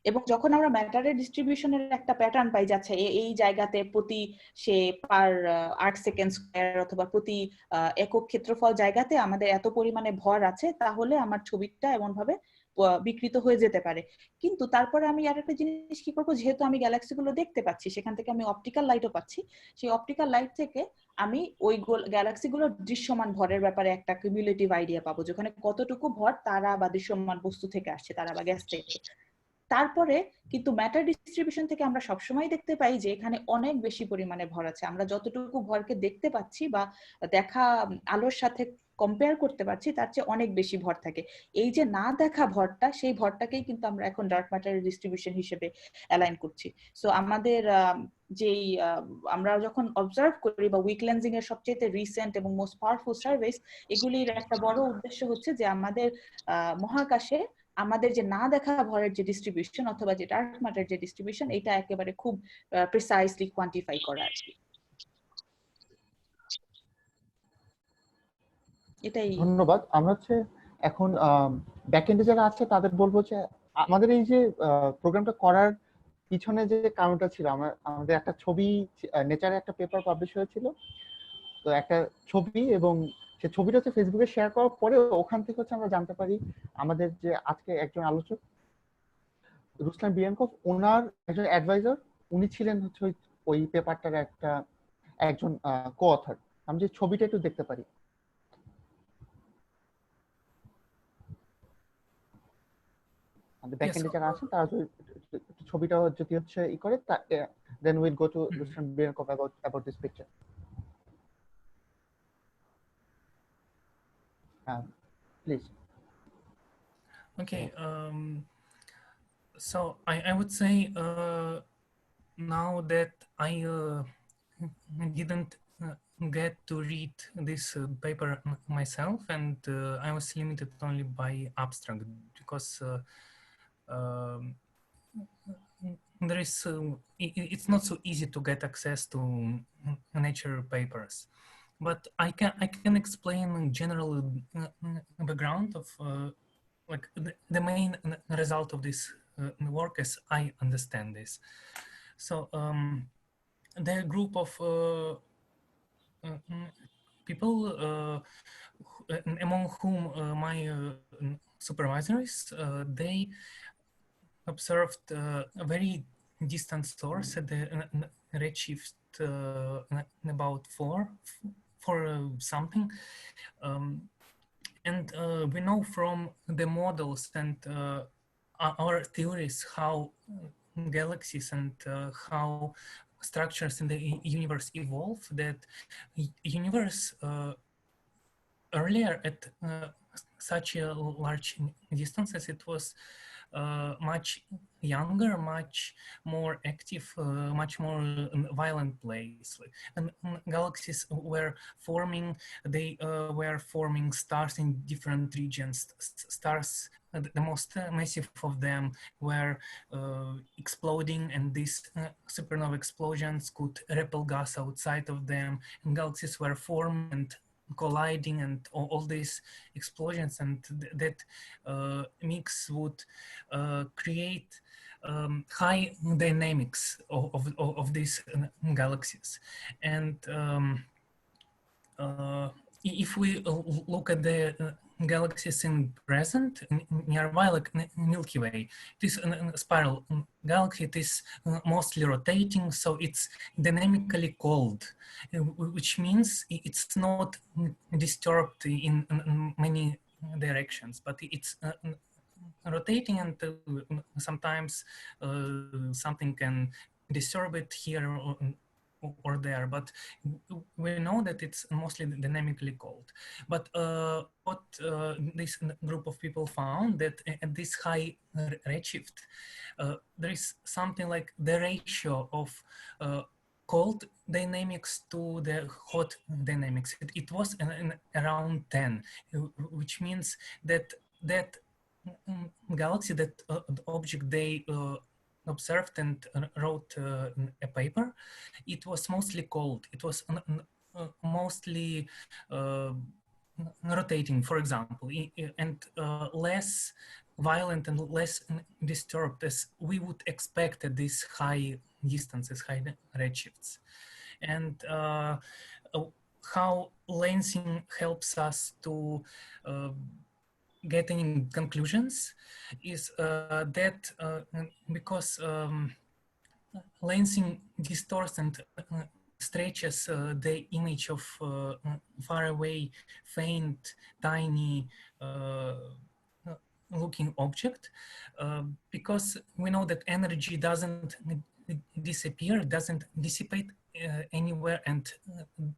এবং যখন আমরা ম্যাটারের ডিস্ট্রিবিউশনের একটা প্যাটার্ন পাই, যাচ্ছে এই জায়গাতে প্রতি সে পার 8 সেকেন্ড স্কয়ার অথবা প্রতি একক ক্ষেত্রফল জায়গাতে আমাদের এত পরিমাণে ভর আছে, তাহলে আমার ছবিটা এমন ভাবে বিকৃত হয়ে যেতে পারে। কিন্তু তারপরে আমি আর একটা জিনিস কি করবো, যেহেতু আমি গ্যালাক্সি গুলো দেখতে পাচ্ছি, সেখান থেকে আমি অপটিক্যাল লাইটও পাচ্ছি, সেই অপটিক্যাল লাইট থেকে আমি ওই গ্যালাক্সি গুলোর দৃশ্যমান ভরের ব্যাপারে একটা কিউমুলেটিভ আইডিয়া পাবো, যেখানে কতটুকু ভর তারা বা দৃশ্যমান বস্তু থেকে আসছে, তারা বা গ্যাস থেকে। তারপরে কিন্তু ম্যাটার ডিস্ট্রিবিউশন থেকে আমরা সবসময় দেখতে পাই যে এখানে অনেক বেশি পরিমাণে ভর আছে, আমরা যতটুকু ভরকে দেখতে পাচ্ছি বা দেখা আলোর সাথে কম্পেয়ার করতে পারছি, তার চেয়ে অনেক বেশি ভর থাকে। এই যে না দেখা ভরটা, সেই ভরটাকেই কিন্তু আমরা এখন ডার্ক ম্যাটারের ডিস্ট্রিবিউশন হিসেবে অ্যালাইন করছি। সো আমাদের যেই আমরা যখন অবজার্ভ করি বা উইক লেন্সিং এর সবচেয়ে রিসেন্ট এবং মোস্ট পাওয়ারফুল সার্ভিস, এগুলির একটা বড় উদ্দেশ্য হচ্ছে যে আমাদের মহাকাশে আমাদের যে না দেখা ভরের যে ডিস্ট্রিবিউশন অথবা যে ডার্ক ম্যাটার যে ডিস্ট্রিবিউশন, এটা একেবারে খুব প্রিসাইসলি কোয়ান্টিফাই করা আর কি। এটাই। ধন্যবাদ। আমরা এখন ব্যাকএন্ডে যারা আছে তাদের বলবো যে আমাদের এই যে প্রোগ্রামটা করার পিছনে যে কারণটা ছিল, আমাদের একটা ছবি নেচারে একটা পেপার পাবলিশ হয়েছিল, তো একটা ছবি, এবং সেই ছবিটা হচ্ছে ফেসবুকে শেয়ার করার পরে ওখান থেকে হচ্ছে আমরা জানতে পারি আমাদের যে আজকে একজন আলোচক রুসলান বিয়ানকভ, ওনার একজন অ্যাডভাইজার, উনি ছিলেন হচ্ছে ওই পেপারটার একজন কো অথর। আমি যে ছবিটা একটু দেখতে পারি, আমাদের Yes. ব্যাকএন্ডে যারা আছেন তারা যদি ছবিটা যদি হচ্ছে ই করে, then we'll go to Ruslan Biankov about this picture. Please. Okay. So I would say now that I didn't get to read this paper myself, and I was limited only by abstract because there is it's not so easy to get access to Nature papers, but I can explain general background of like the main result of this work as I understand this. So the group of people among whom my supervisor is, they observed a very distant source at the redshift about for something. And we know from the models and our theories how galaxies and how structures in the universe evolve, that universe earlier at such a large distances, it was much younger, much more active, much more violent place. And galaxies were forming, they were forming stars in different regions. Stars, the most massive of them were exploding, and these supernova explosions could repel gas outside of them, and galaxies were formed and colliding, and all these explosions, and that mix would create high dynamics of these galaxies. And if we look at the galaxies in present nearby, like Milky Way, this spiral galaxy, it is mostly rotating, so it's dynamically cold, which means it's not disturbed in many directions, but it's rotating, and sometimes something can disturb it here or there, but we know that it's mostly dynamically cold. But what this group of people found, that at this high redshift, there is something like the ratio of cold dynamics to the hot dynamics. It was around 10, which means that galaxy, that object they observed and wrote a paper, it was mostly cold. It was mostly rotating, for example, and less violent and less disturbed as we would expect at these high distances, high redshifts. And how lensing helps us to getting conclusions is that because lensing distorts and stretches the image of far away, faint, tiny looking object, because we know that energy doesn't disappear, doesn't dissipate anywhere, and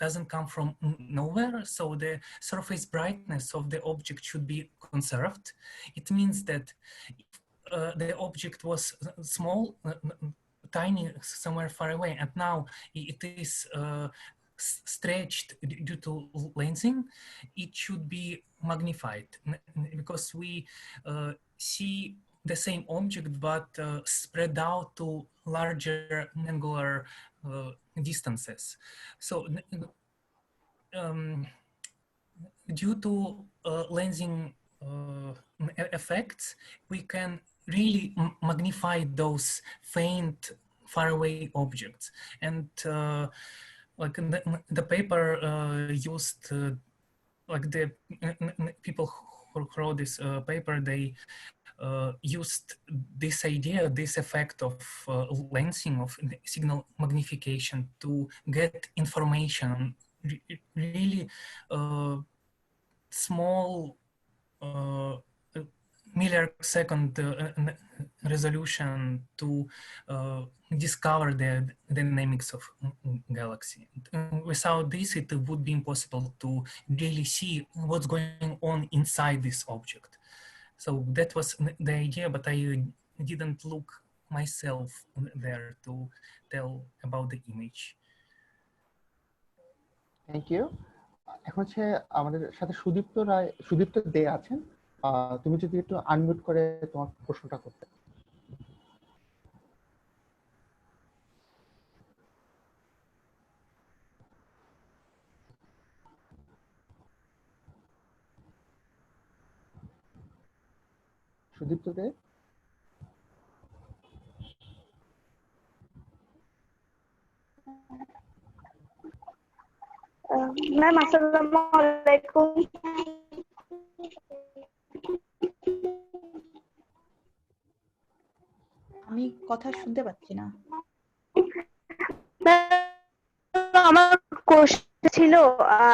doesn't come from nowhere. So the surface brightness of the object should be conserved. It means that if the object was small, tiny, somewhere far away, and now it is stretched due to lensing, it should be magnified, because we see the same object but spread out to larger angular distances. So due to lensing effects, we can really magnify those faint faraway objects. And like the paper used like the people who wrote this paper, they used this idea, this effect of lensing, of signal magnification to get information, really small millisecond resolution to discover the dynamics of galaxy. Without this, it would be impossible to really see what's going on inside this object. So that was the idea, but I didn't look myself there to tell about the image. Thank you. এখন হচ্ছে আমাদের সাথে সুদীপ্ত দে আছেন। তুমি যদি একটু unmute করে তোমার প্রশ্নটা করতে। সুদীপ্ত দে। ম্যাম আসসালামু আলাইকুম। আমি কথা শুনতে পাচ্ছি না। আমার কোশ্চেন ছিল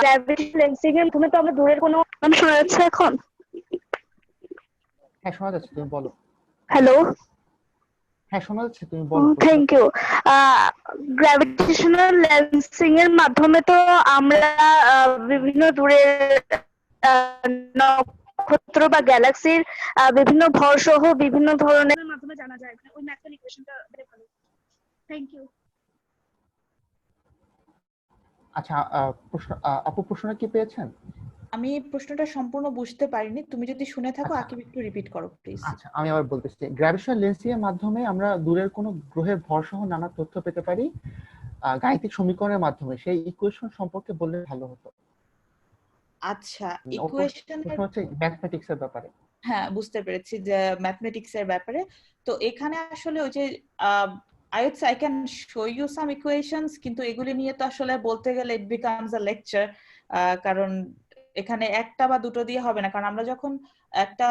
গ্র্যাভিটেশনাল লেন্সিং এর তুমি তো আমরা দূরের কোনো শোনা যাচ্ছে এখন? হ্যাঁ শোনা যাচ্ছে, তুমি বলো। হ্যালো, হ্যাঁ শোনা যাচ্ছে, তুমি বলো। Thank you. গ্র্যাভিটেশনাল লেন্সিং এর মাধ্যমে তো আমরা বিভিন্ন দূরের নক্ষত্র বা গ্যালাক্সির বিভিন্ন ভর সহ বিভিন্ন ধরনের মাধ্যমে জানা যায়। ওই ম্যাথমেটিক ইকুয়েশনটা বের ভালো। Thank you. আচ্ছা আপু প্রশ্নটা কি পেয়েছেন? আমি প্রশ্নটা সম্পূর্ণ বুঝতে পারিনি, তুমি যদি শুনে থাকো আকিব একটু রিপিট করো প্লিজ। আচ্ছা আমি আবার বলতেছি, গ্র্যাভিটেশনাল লেন্সিং এর মাধ্যমে আমরা দূরের কোনো গ্রহের ভর সহ নানা তথ্য পেতে পারি গাণিতিক সমীকরণের মাধ্যমে। সেই ইকুয়েশন সম্পর্কে বললে ভালো হতো। আচ্ছা, ইকুয়েশনের হচ্ছে ম্যাথমেটিক্স এর ব্যাপারে। হ্যাঁ বুঝতে পেরেছি, যে ম্যাথমেটিক্স এর ব্যাপারে। তো এখানে আসলে ওই যে I can show you some equations, কিন্তু এগুলি নিয়ে তো আসলে বলতে গেলে it becomes a lecture, কারণ এখানে একটা বা দুটো দিয়ে হবে না। কারণ আমরা যখন একটা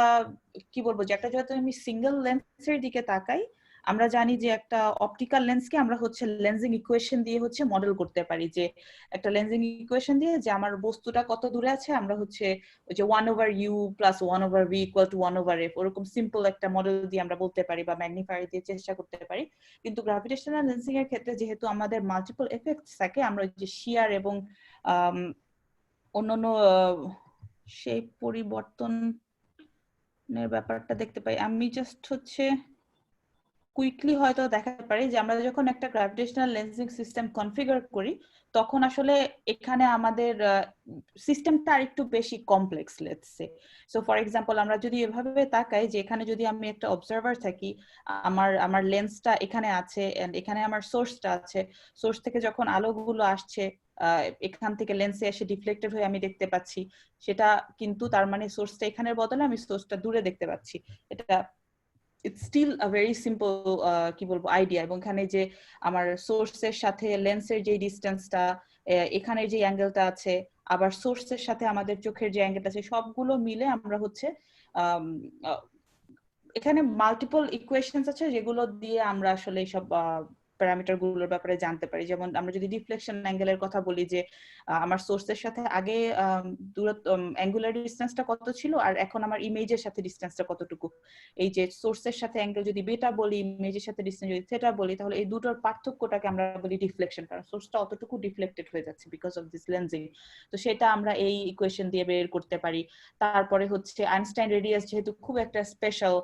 কি বলবো, যে একটা যদি আমি সিঙ্গেল লেন্সের দিকে তাকাই, আমরা জানি যে একটা অপটিক্যাল লেন্সকে আমরা হচ্ছে লেন্সিং ইকুয়েশন দিয়ে হচ্ছে মডেল করতে পারি, যে একটা লেন্সিং ইকুয়েশন দিয়ে যে আমার বস্তুটা কত দূরে আছে আমরা হচ্ছে ওই যে 1/u + 1/v = 1/f ওরকম সিম্পল একটা মডেল দিয়ে আমরা বলতে পারি, বা ম্যাগনিফায়ার দিয়ে চেষ্টা করতে পারি। কিন্তু গ্র্যাভিটেশনাল লেন্সিং এর ক্ষেত্রে যেহেতু আমাদের মাল্টিপল এফেক্টস থাকে, আমরা ওই যে শিয়ার এবং অন্যান্য সেই পরিবর্তনের ব্যাপারটা দেখতে পাই। আমি জাস্ট হচ্ছে কুইকলি হয়তো দেখাতে পারি যে আমরা যখন একটা গ্র্যাভিটেশনাল লেন্সিং সিস্টেম কনফিগার করি, তখন আসলে এখানে আমাদের সিস্টেমটা আরেকটু বেশি complex, let's say. So for example আমরা যদি এভাবে তাকাই যে এখানে যদি আমি একটা অবজারভার থাকি, আমার লেন্সটা এখানে আছে এন্ড এখানে আমার সোর্সটা আছে, সোর্স থেকে যখন আলোগুলো আসছে এখান থেকে লেন্সে এসে ডিফ্লেক্টেড হয়ে আমি দেখতে পাচ্ছি, সেটা কিন্তু তার মানে সোর্সটা এখানের বদলে আমি সোর্সটা দূরে দেখতে পাচ্ছি। এটা it's still a very simple কি বলবো আইডিয়া। এবং এখানে যে আমার সোর্সের সাথে লেন্সের যে ডিসটেন্সটা, এখানে যে অ্যাঙ্গেলটা আছে, আবার সোর্সের সাথে আমাদের চোখের যে অ্যাঙ্গেলটা আছে, সবগুলো মিলে আমরা হচ্ছে এখানে মাল্টিপল ইকুয়েশনস আছে যেগুলো দিয়ে আমরা আসলে সব প্যারামিটার গুলোর ব্যাপারে জানতে পারি। যেমন আমরা যদি ডিফ্লেকশন অ্যাঙ্গেলের কথা বলি, যে আমার সোর্সের সাথে আগে দূরত্ব অ্যাঙ্গুলার ডিসটেন্সটা কত ছিল আর এখন আমার ইমেজের সাথে ডিসটেন্সটা কতটুকু, এই যে সোর্সের সাথে অ্যাঙ্গেল যদি বেটা বলি, ইমেজের সাথে ডিসটেন্স যদি থেটা বলি, তাহলে এই দুটোর পার্থক্যটাকে আমরা বলি ডিফ্লেকশন, কারণ সোর্সটা অতটুকু ডিফ্লেক্টেড হয়ে যাচ্ছে বিকজ অফ দিস লেন্সিং। তো সেটা আমরা এই ইকুয়েশন দিয়ে বের করতে পারি। তারপরে হচ্ছে আইনস্টাইন রেডিয়াস যেহেতু খুব একটা স্পেশাল,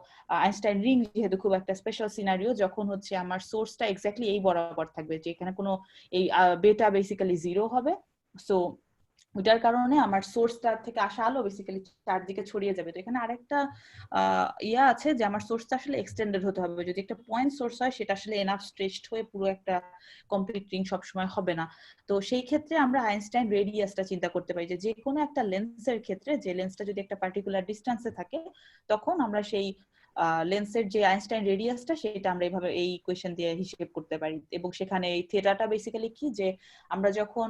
আইনস্টাইন রিং যেহেতু খুব একটা স্পেশাল সিনারিও, যখন হচ্ছে আমার সোর্সটা এক্স্যাক্টলি এই বরাবর থাকবে, যে এখানে কোনো এই বেটা বেসিক্যালি 0 হবে। সো ওটার কারণে আমার সোর্সটা থেকে আসা আলো বেসিক্যালি চারদিকে ছড়িয়ে যাবে। তো এখানে আরেকটা ইয়া আছে যে আমার সোর্সটা আসলে এক্সটেন্ডেড হতে হবে। যদি একটা পয়েন্ট সোর্স হয় সেটা আসলে এনাফ স্ট্রেচড হয়ে পুরো একটা কমপ্লিট রিং সবসময় হবে না। তো সেই ক্ষেত্রে আমরা আইনস্টাইন রেডিয়াসটা চিন্তা করতে পারি, যে কোনো একটা লেন্সের ক্ষেত্রে যে লেন্সটা যদি একটা পার্টিকুলার ডিস্টেন্সে থাকে, তখন আমরা সেই লেন্সের যে আইনস্টাইন রেডিয়াসটা সেটা আমরা এইভাবে এই ইকুয়েশন দিয়ে হিসেব করতে পারি। এবং সেখানে এই থিটাটা বেসিক্যালি কি, যে আমরা যখন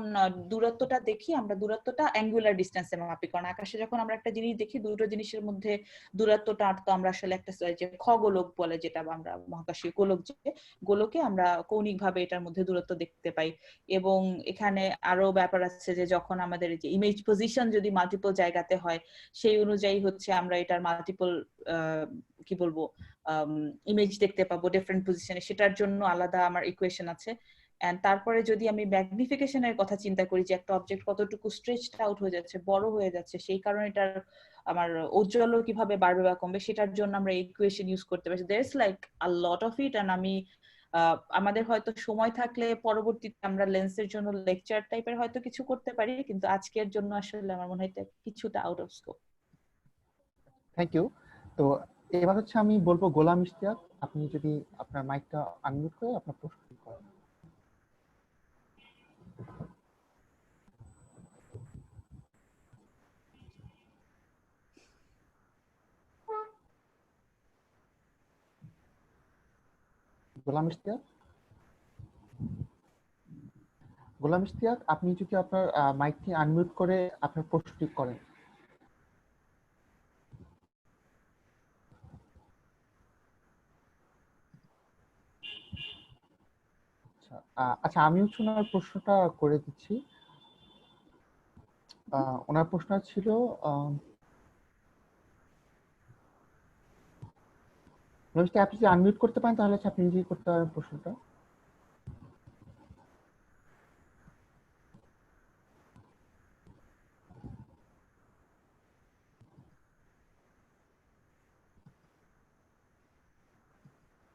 দূরত্বটা দেখি, আমরা দূরত্বটা অ্যাঙ্গুলার ডিসটেন্সে মাপি, কারণ আকাশে যখন আমরা একটা জিনিস দেখি, দুটো জিনিসের মধ্যে দূরত্বটা তো আমরা আসলে একটা যে খগোলক বলে, যেটা আমরা মহাকাশীয় গোলক, যে গোলকে আমরা কৌণিক ভাবে এটার মধ্যে দূরত্ব দেখতে পাই। এবং এখানে আরো ব্যাপার আছে যে যখন আমাদের যে ইমেজ পজিশন যদি মাল্টিপল জায়গাতে হয়, সেই অনুযায়ী হচ্ছে আমরা এটার মাল্টিপল কি বলবো ইমেজ দেখতে পাবো ডিফারেন্ট পজিশনে, সেটার জন্য আলাদা আমার ইকুয়েশন আছে। এন্ড তারপরে যদি আমি ম্যাগনিফিকেশনের কথা চিন্তা করি, যে একটা অবজেক্ট কতটুকু স্ট্রেচড আউট হয়ে যাচ্ছে, বড় হয়ে যাচ্ছে, সেই কারণে এটার আমার ঔজ্জ্বল্য কিভাবে বাড়বে বা কমবে, সেটার জন্য আমরা ইকুয়েশন ইউজ করতে পারি। There is like a lot of it. And আমি আমাদের হয়তো সময় থাকলে পরবর্তীতে আমরা লেন্সের জন্য লেকচার টাইপের হয়তো কিছু করতে পারি, কিন্তু আজকের জন্য আসলে আমার মনে হয় এটা কিছুটা out of scope. Thank you. তো এবার হচ্ছে আমি বলবো গোলাম ইশতিয়াক, আপনি যদি আপনার মাইকটা আনমিউট করে আপনার প্রশ্ন করেন। গোলাম ইশতিয়াক, গোলাম ইশতিয়াক, আপনি যদি আপনার মাইকটি আনমিউট করে আপনার প্রশ্নটি করেন। আচ্ছা, আমি হচ্ছে ওনার প্রশ্নটা করে দিচ্ছি। ওনার প্রশ্ন ছিল আপনি যদি আনমিউট করতে পারেন তাহলে আপনি নিজেই করতে পারেন প্রশ্নটা।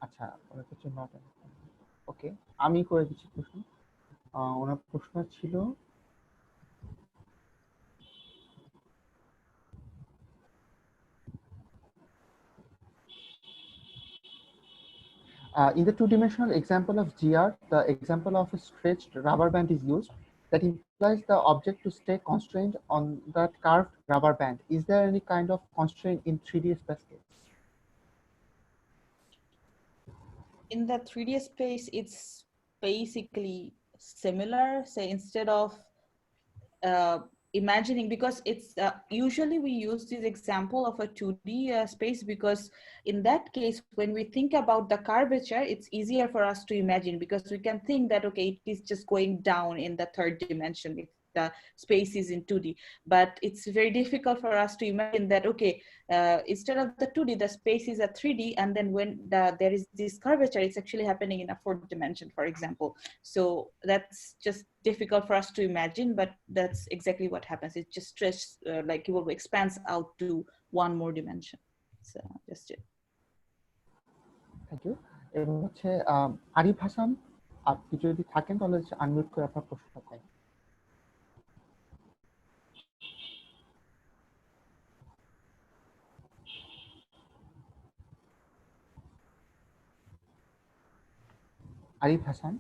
আচ্ছা, ওনার কিছু নট, ওকে, আমি করে দিচ্ছি প্রশ্ন। ওনার প্রশ্ন ছিল in the two-dimensional example of GR, the example of a stretched rubber band is used that implies the object to stay constrained on that curved rubber band. Is there any kind of constraint in 3D space case? In the 3D space, it's basically similar. Say instead of imagining, because it's usually we use this example of a 2D space, because in that case, when we think about the curvature, it's easier for us to imagine, because we can think that, okay, it is just going down in the third dimension if the space is in 2D. But it's very difficult for us to imagine that, okay, instead of the 2D, the space is a 3D, and then when there is this curvature, it's actually happening in a fourth dimension, for example. So that's just difficult for us to imagine, but that's exactly what happens. It just stretches, like it will expands out to one more dimension. So just it. Thank you. এবং হচ্ছে আরিফ হাসান, আপনি যদি থাকেন তাহলে unmute করে আপনার প্রশ্নটা করেন। আরিফ হাসান,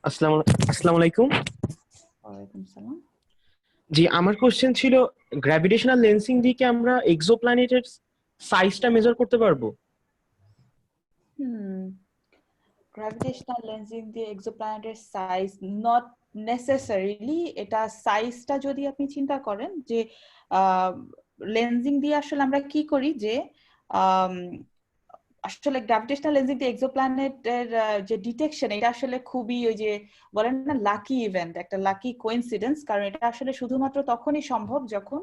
আসসালামু আলাইকুম। ওয়ালাইকুম সালাম। জি, আমার কোশ্চেন ছিল, গ্র্যাভিটেশনাল লেন্সিং দিয়ে কি আমরা এক্সোপ্ল্যানেটের সাইজটা মেজার করতে পারবো? গ্র্যাভিটেশনাল লেন্সিং দিয়ে এক্সোপ্ল্যানেটের সাইজ নট নেসেসারিলি। এটা সাইজটা যদি আপনি চিন্তা করেন যে লেন্সিং দিয়ে আসলে আমরা কি করি, যে আসলে গ্র্যাভিটেশনাল লেন্সিং দিয়ে এক্সোপ্ল্যানেটের যে ডিটেকশন, এটা আসলে খুবই ওই যে বলেন না লাকি ইভেন্ট, একটা লাকি কোইন্সিডেন্স। কারণ এটা আসলে শুধুমাত্র তখনই সম্ভব যখন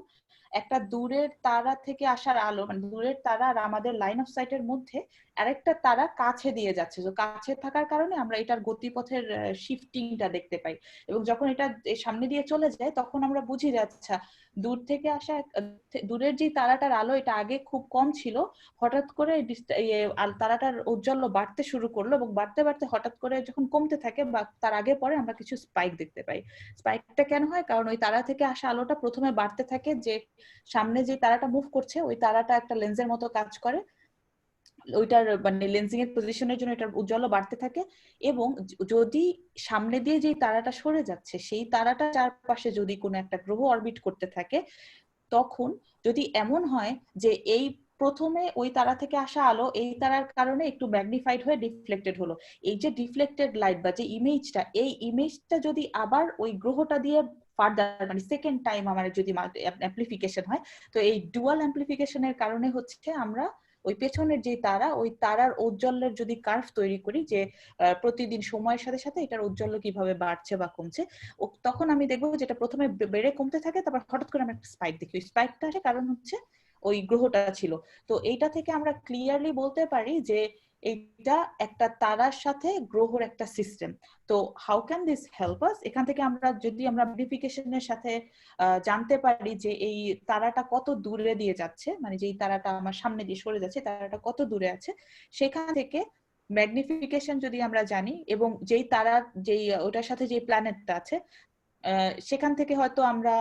একটা দূরের তারা থেকে আসার আলো, মানে দূরের তারা আর আমাদের লাইন অফ সাইটের মধ্যে আরেকটা তারা কাছে দিয়ে যাচ্ছে। তো কাছে থাকার কারণে আমরা এটার গতিপথের শিফটিংটা দেখতে পাই। এবং যখন এটা সামনে দিয়ে চলে যায়, তখন আমরা বুঝি যে আচ্ছা, দূর থেকে আসা দূরের যে তারাটার আলো, এটা আগে খুব কম ছিল, হঠাৎ করে তারাটার ঔজ্জ্বল্য বাড়তে শুরু করলো, এবং বাড়তে বাড়তে হঠাৎ করে যখন কমতে থাকে বা তার আগে পরে আমরা কিছু স্পাইক দেখতে পাই। স্পাইকটা কেন হয়? কারণ ওই তারা থেকে আসা আলোটা প্রথমে বাড়তে থাকে, যে সামনে যে তারাটা মুভ করছে ওই তারাটা একটা লেন্সের মতো কাজ করে, ওইটার মানে লেন্সিং এর পজিশনের জন্য এটার উজ্জ্বল বাড়তে থাকে, এবং যদি সামনে দিয়ে যে তারাটা সরে যাচ্ছে সেই তারাটা চারপাশে যদি কোনো একটা গ্রহ অরবিট করতে থাকে, তখন যদি এমন হয় যে এই প্রথমে ওই তারা থেকে আসা আলো এই তারার কারণে একটু ম্যাগনিফাইড হয়ে ডিফ্লেক্টেড হলো, এই যে ডিফ্লেক্টেড লাইট বা যে ইমেজটা, এই ইমেজটা যদি আবার ওই গ্রহটা দিয়ে ফার্দার মানে সেকেন্ড টাইম আমার যদি অ্যাম্প্লিফিকেশন হয়, তো এই ডুয়াল অ্যাম্প্লিফিকেশনের কারণে হচ্ছে আমরা ওই পেছনের যে তারা, ওই তারার ঔজ্জ্বল্যের যদি কার্ভ তৈরি করি যে প্রতিদিন সময়ের সাথে সাথে এটার ঔজ্জ্বল্য কিভাবে বাড়ছে বা কমছে, তখন আমি দেখবো যেটা প্রথমে বেড়ে কমতে থাকে, তারপর হঠাৎ করে আমরা একটা স্পাইক দেখি। ওই স্পাইকটা আসে কারণ হচ্ছে ওই গ্রহটা ছিল। তো এইটা থেকে আমরা ক্লিয়ারলি বলতে পারি যে এইটা একটা তারার সাথে গ্রহর একটা সিস্টেম। তো how can this help us? এখান থেকে আমরা যদি আমরা ম্যাগনিফিকেশনের সাথে জানতে পারি যে এই তারাটা কত দূরে দিয়ে যাচ্ছে, মানে যেই তারাটা আমার সামনে দিয়ে সরে যাচ্ছে তারাটা কত দূরে আছে, সেখান থেকে ম্যাগনিফিকেশন যদি আমরা জানি, এবং যেই তারার যেই ওটার সাথে যে প্ল্যানেটটা আছে সেখান থেকে হয়তো আমরা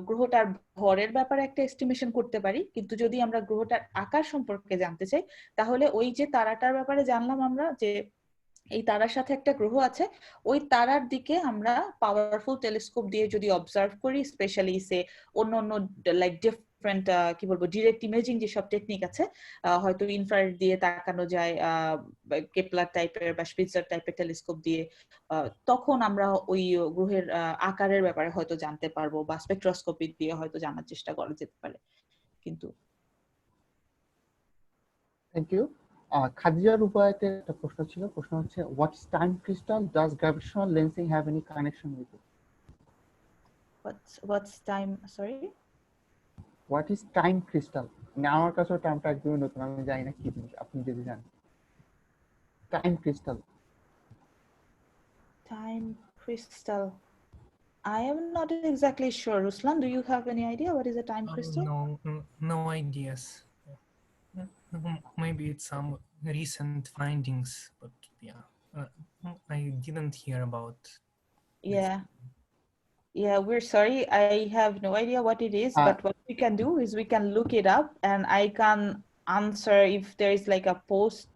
গ্রহটার ভরের ব্যাপারে একটা এস্টিমেশন করতে পারি। কিন্তু যদি আমরা গ্রহটার আকার সম্পর্কে জানতে চাই, তাহলে ওই যে তারাটার ব্যাপারে জানলাম আমরা যে এই তারার সাথে একটা গ্রহ আছে, ওই তারার দিকে আমরা পাওয়ারফুল টেলিস্কোপ দিয়ে যদি অবজার্ভ করি, স্পেশালি সে অন্য অন্য লাইক ডিফারেন্ট কি বলবো ডিরেক্ট ইমেজিং যেসব টেকনিক আছে, হয়তো ইনফ্রারেড দিয়ে তাকানো যায়, কেপলার টাইপের বা স্পিটজার টাইপের টেলিস্কোপ দিয়ে, তখন আমরা ওই গ্রহের আকারের ব্যাপারে হয়তো জানতে পারবো, বা স্পেকট্রোস্কোপি দিয়ে হয়তো জানার চেষ্টা করা যেতে পারে। কিন্তু থ্যাংক ইউ। খাদিজার উপায়তে একটা প্রশ্ন ছিল, প্রশ্ন হচ্ছে what is time crystal, does gravitational lensing have any connection with it? what's time, sorry? What is time crystal? মানে আমার কাছে টার্মটা একদমই নতুন, আমি জানি না কি জিনিস, আপনি যদি জানেন। Time crystal. Time crystal. I am not exactly sure. Ruslan, do you have any idea what is a time crystal? No ideas. Maybe it's some recent findings, but yeah, I didn't hear about this. Yeah, we're sorry. I have no idea what it is, but what we can do is we can look it up, and I can answer if there is like a post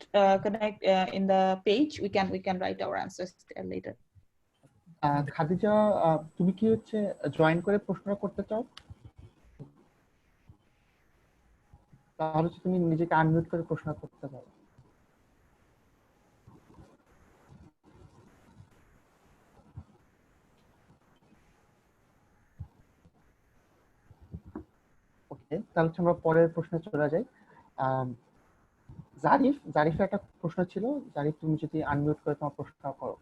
connect in the page. We can write our answers there later. Khadija, তুমি কি হচ্ছে join করে প্রশ্নটা করতে চাও? তাহলে হচ্ছে তুমি নিজেকে আনমিউট করে প্রশ্ন করতে পারো। ওকে, তাহলে হচ্ছে আমরা পরের প্রশ্নে চলে যাই। জারিফের একটা প্রশ্ন ছিল। জারিফ, তুমি যদি আনমিউট করে তোমার প্রশ্নটা করো।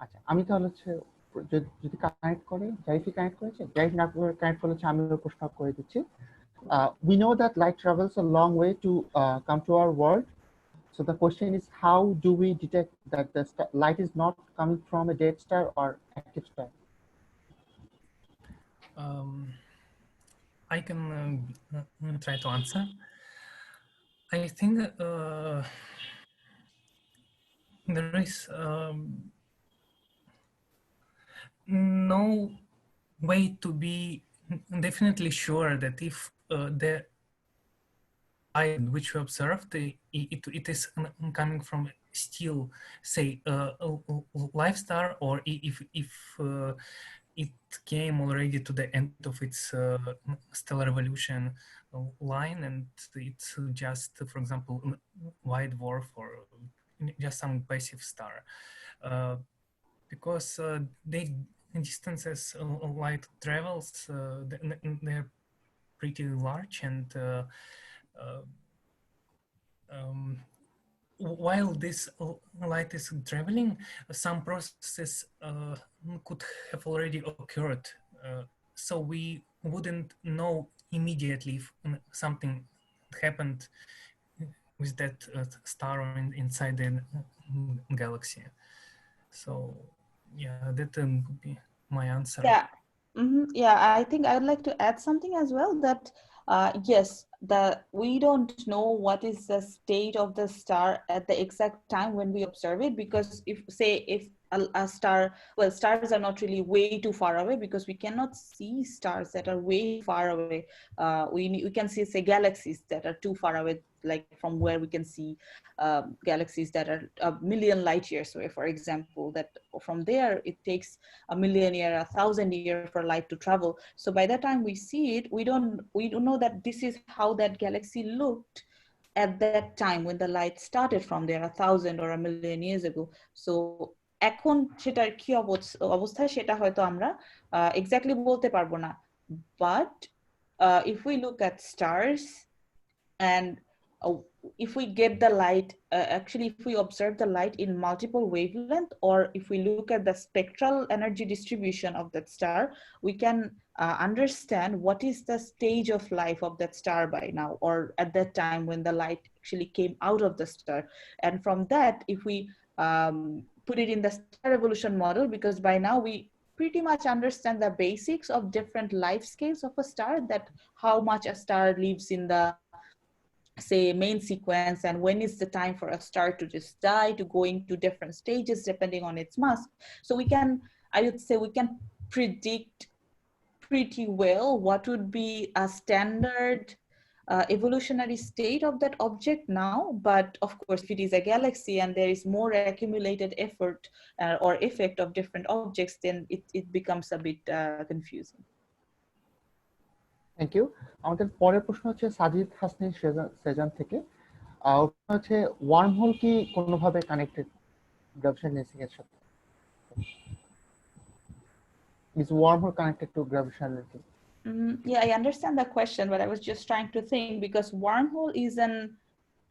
আচ্ছা, আমি তাহলে হচ্ছে যদি কানেক্ট করে, জারিফই কানেক্ট করেছে, জারিফ না করে কানেক্ট করলে আমি ওর প্রশ্ন করে দিচ্ছি। We know that light travels a long way to come to our world. So the question is, how do we detect that the light is not coming from a dead star or active star? I can try to answer. I think there is no way to be definitely sure that if the light which we observed, it is coming from still, say, a live star, or if it came already to the end of its stellar evolution line, and it's just, for example, white dwarf or just some passive star, because the distances light travels, they're pretty large, and while this light is traveling, some processes could have already occurred, so we wouldn't know immediately if something happened with that star inside the galaxy. So yeah, that would be my answer. Yeah. Yeah, I think I would like to add something as well, that Yes, we don't know what is the state of the star at the exact time when we observe it, because if a star, well, stars are not really way too far away, because we cannot see stars that are way far away. We can see, say, galaxies that are too far away, like from where we can see galaxies that are a million light years away, for example. That from there it takes a million year, 1,000 years for light to travel. So by the time we see it, we don't know that this is how that galaxy looked at that time when the light started from there 1,000 or a million years ago. So এখন সেটার কি অবস্থা সেটা হয়তো আমরা exactly বলতে পারবো না, but if we look at stars and if we get the light, actually if we observe the light in multiple wavelength, or if we look at the spectral energy distribution of that star, we can understand what is the stage of life of that star by now, or at that time when the light actually came out of the star. And from that, if we put it in the star evolution model, because by now we pretty much understand the basics of different life scales of a star, that how much a star lives in the, say, main sequence, and when is the time for a star to just die, to go into different stages depending on its mass. So we can, I would say, we can predict pretty well what would be a standard evolutionary state of that object now. But of course, if it is a galaxy and there is more accumulated effort or effect of different objects, then it becomes a bit confusing. Thank you. আমাদের পরের প্রশ্ন হচ্ছে সাজিদ হাসনি সেজান থেকে। ওটা হচ্ছে worm whole কি কোনোভাবে connected gravitational lensing এর সাথে? Is wormhole connected to gravitational lensing? Yeah, I understand that question, but I was just trying to think, because wormhole is an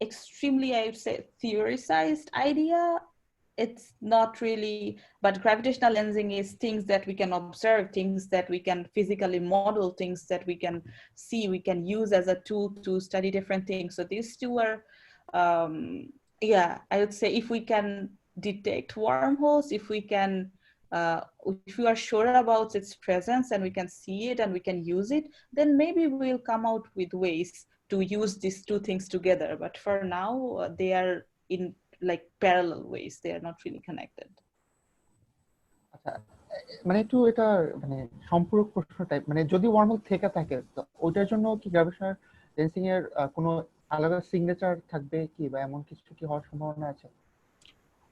extremely, I would say, theorized idea. It's not really, but gravitational lensing is things that we can observe, things that we can physically model, things that we can see, we can use as a tool to study different things. So these two are, yeah, I would say if we can detect wormholes, if we can, if we are sure about its presence and we can see it and we can use it, then maybe we'll come out with ways to use these two things together. But for now, they are in like parallel ways. They are not really connected. আচ্ছা, মানে একটু এটা মানে সম্পূরক প্রশ্ন type, মানে যদি wormhole থেকে থাকে তো ওইটার জন্য কি গ্র্যাভিটেশনাল লেন্সিং এর কোনো আলাদা সিগনেচার থাকবে কি, বা এমন কিছু কি হওয়ার সম্ভাবনা আছে?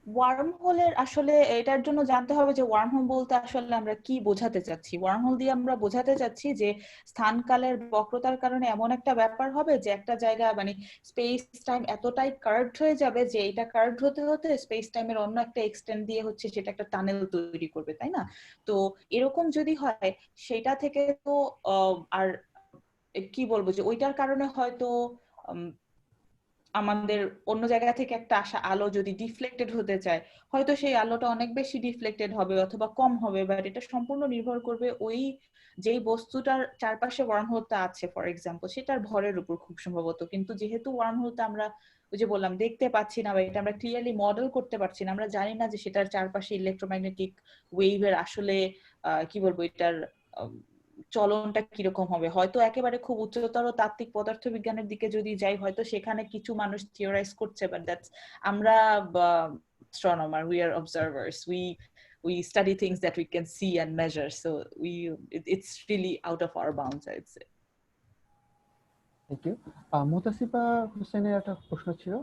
ওয়ার্মহোলের আসলে এটার জন্য জানতে হবে যে ওয়ার্মহোল বলতে আসলে আমরা কি বোঝাতে চাচ্ছি। ওয়ার্মহোল দিয়ে আমরা বোঝাতে চাচ্ছি যে স্থানকালের বক্রতার কারণে এমন একটা ব্যাপার হবে যে একটা জায়গা, মানে স্পেস টাইম এতটাই কার্ভড হয়ে যাবে যে এটা কার্ভড হতে হতে স্পেস টাইমের অন্য একটা এক্সটেন্ড দিয়ে হচ্ছে সেটা একটা টানেল তৈরি করবে, তাই না? তো এরকম যদি হয় সেটা থেকে তো আর কি বলবো, যে ওইটার কারণে হয়তো আমাদের অন্য জায়গা থেকে একটা আসা আলো যদি ডিফ্লেক্টেড হতে চায়, হয়তো সেই আলোটা অনেক বেশি ডিফ্লেক্টেড হবে অথবা কম হবে, বাট এটা সম্পূর্ণ নির্ভর করবে ওই যেই বস্তুটার চারপাশে ওয়ার্মহোলটা আছে, ফর এক্সাম্পল সেটার ভরের উপর খুব সম্ভবত। কিন্তু যেহেতু ওয়ার্মহোলটা আমরা ওই যে বললাম দেখতে পাচ্ছি না, বা এটা আমরা ক্লিয়ারলি মডেল করতে পারছি না, আমরা জানি না যে সেটার চারপাশে ইলেকট্রোম্যাগনেটিক ওয়েভের আসলে কি বলবো এটার চলনটা কিরকম হবে। হয়তো একেবারে খুব উচ্চতর তাত্ত্বিক পদার্থবিজ্ঞানের দিকে যদি যাই, হয়তো সেখানে কিছু মানুষ থিওরাইজ করছে, বাট দ্যাটস, আমরা astronomer, we are observers, we study things that we can see and measure, so it's really out of our bounds, I'd say. Thank you. Mutasifa হোসেনের একটা প্রশ্ন ছিল,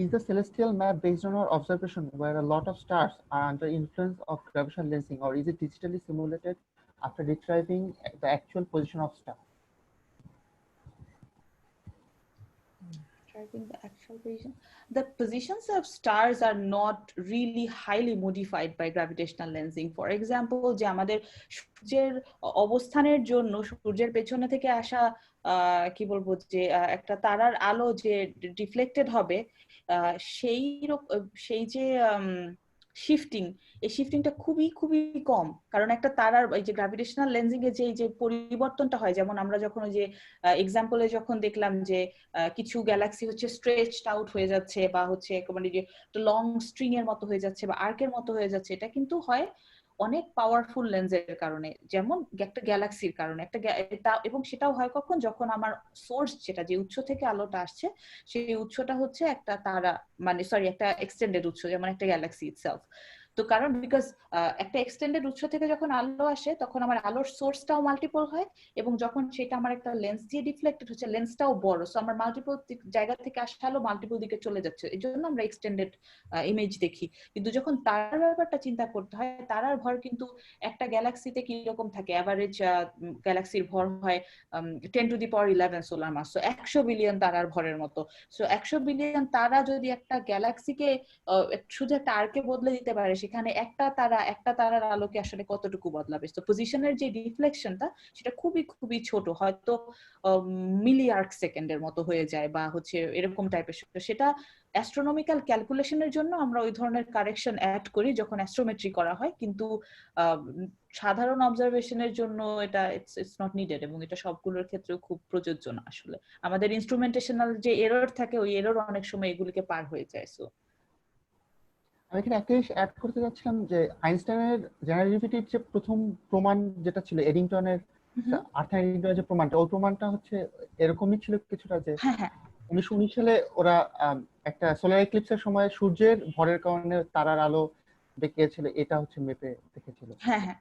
is the celestial map based on our observation where a lot of stars are under influence of gravitational lensing, or is it digitally simulated after retrieving the actual position of star? The actual position, the positions of stars are not really highly modified by gravitational lensing. For example, যে আমাদের সূর্যের অবস্থানের জন্য সূর্যের পেছনে থেকে আসা কি বলবো যে একটা তারার আলো যে ডিফ্লেক্টেড হবে, সেই যে শিফটিং, এই শিফটিংটা খুবই খুবই কম। কারণ একটা তারার এই যে গ্র্যাভিটেশনাল লেন্সিং এ যে পরিবর্তনটা হয়, যেমন আমরা যখন ওই যে এক্সাম্পলে যখন দেখলাম যে কিছু গ্যালাক্সি হচ্ছে স্ট্রেচড আউট হয়ে যাচ্ছে, বা হচ্ছে মানে যে লং স্ট্রিং এর মতো হয়ে যাচ্ছে বা আর্কের মতো হয়ে যাচ্ছে, এটা কিন্তু হয় অনেক পাওয়ারফুল লেন্সের কারণে, যেমন একটা গ্যালাক্সির কারণে এবং সেটাও হয় কখন, যখন আমার সোর্স যেটা, যে উৎস থেকে আলোটা আসছে সেই উৎসটা হচ্ছে একটা তারা, মানে সরি একটা এক্সটেন্ডেড উৎস, যেমন একটা গ্যালাক্সি ইটসেলফ। তো কারণ বিকজ একটা এক্সটেন্ডেড উৎস থেকে যখন আলো আসে তখন আমার আলোর সোর্সটাও মাল্টিপল হয়, এবং যখন সেটা আমার একটা লেন্স দিয়ে ডিফ্লেক্টেড হচ্ছে, লেন্সটাও বড়, সো আমার মাল্টিপল জায়গা থেকে আসা আলো মাল্টিপল দিকে চলে যাচ্ছে, এই জন্য আমরা এক্সটেন্ডেড ইমেজ দেখি। কিন্তু যখন তারার ব্যাপারটা চিন্তা করতে হয়, তারার ভর কিন্তু একটা গ্যালাক্সিতে কি রকম থাকে, অ্যাভারেজ গ্যালাক্সির ভর হয় 10⁻11 সোলার মাস, সো 100 বিলিয়ন তারার ভরের মতো। সো 100 বিলিয়ন তারা যদি একটা গ্যালাক্সিকে শুধু একটা আর্কে বদলে দিতে পারে, সেখানে একটা তারার আলোকে আসলে কতটুকু বদলাবে। তো পজিশনের যে রিফ্লেকশনটা সেটা খুবই খুবই ছোট, হয়তো মিলি আর্ক সেকেন্ডের মতো হয়ে যায় বা হচ্ছে এরকম টাইপের। সেটা অ্যাস্ট্রোনমিক্যাল ক্যালকুলেশনের জন্য আমরা ওই ধরনের কারেকশন অ্যাড করি যখন অ্যাস্ট্রোমেট্রি করা হয়, কিন্তু সাধারণ অবজারভেশনের জন্য এটা ইটস নট নিডেড, এবং এটা সবগুলোর ক্ষেত্রেও খুব প্রযোজ্য না আসলে। আমাদের ইনস্ট্রুমেন্টেশনাল যে এরর থাকে, ওই এরর অনেক সময় এগুলিকে পার হয়ে যায়। সো আমি এখানে একটা জিনিস অ্যাড করতে যাচ্ছিলাম যে আইনস্টাইনের জেনারেল রিলেটিভিটির যে প্রথম প্রমাণ যেটা ছিল এডিংটনের, আর্থার এডিংটনের যে প্রমাণটা, ওই প্রমাণটা হচ্ছে এরকমই ছিল কিছুটা, যে হ্যাঁ হ্যাঁ 1919 সালে ওরা একটা সোলার এক্লিপসের সময় সূর্যের ভরের কারণে তারার আলো বেঁকেছিল, এটা হচ্ছে মেপে দেখেছিল। হ্যাঁ হ্যাঁ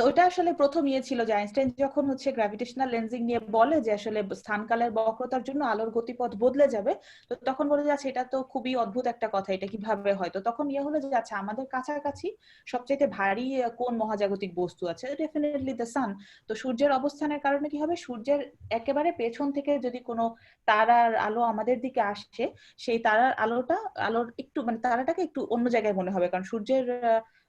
ওটা আসলে প্রথম ছিল যে আইনস্টাইন যখন হচ্ছে গ্র্যাভিটেশনাল লেন্সিং নিয়ে বলে যে আসলে স্থানকালের বক্রতার জন্য আলোর গতিপথ বদলে যাবে, তো তখন বলে যে আচ্ছা এটা তো খুবই অদ্ভুত একটা কথা, এটা কিভাবে হয়। তো তখন হলো যে আচ্ছা আমাদের কাছাকাছি সবচেয়ে ভারী কোন মহাজাগতিক বস্তু আছে, ডেফিনেটলি দ্য সান। তো সূর্যের অবস্থানের কারণে কি হবে, সূর্যের একেবারে পেছন থেকে যদি কোনো তারার আলো আমাদের দিকে আসে, সেই আলোর একটু মানে তারাটাকে একটু অন্য জায়গায় মনে হবে, কারণ সূর্যের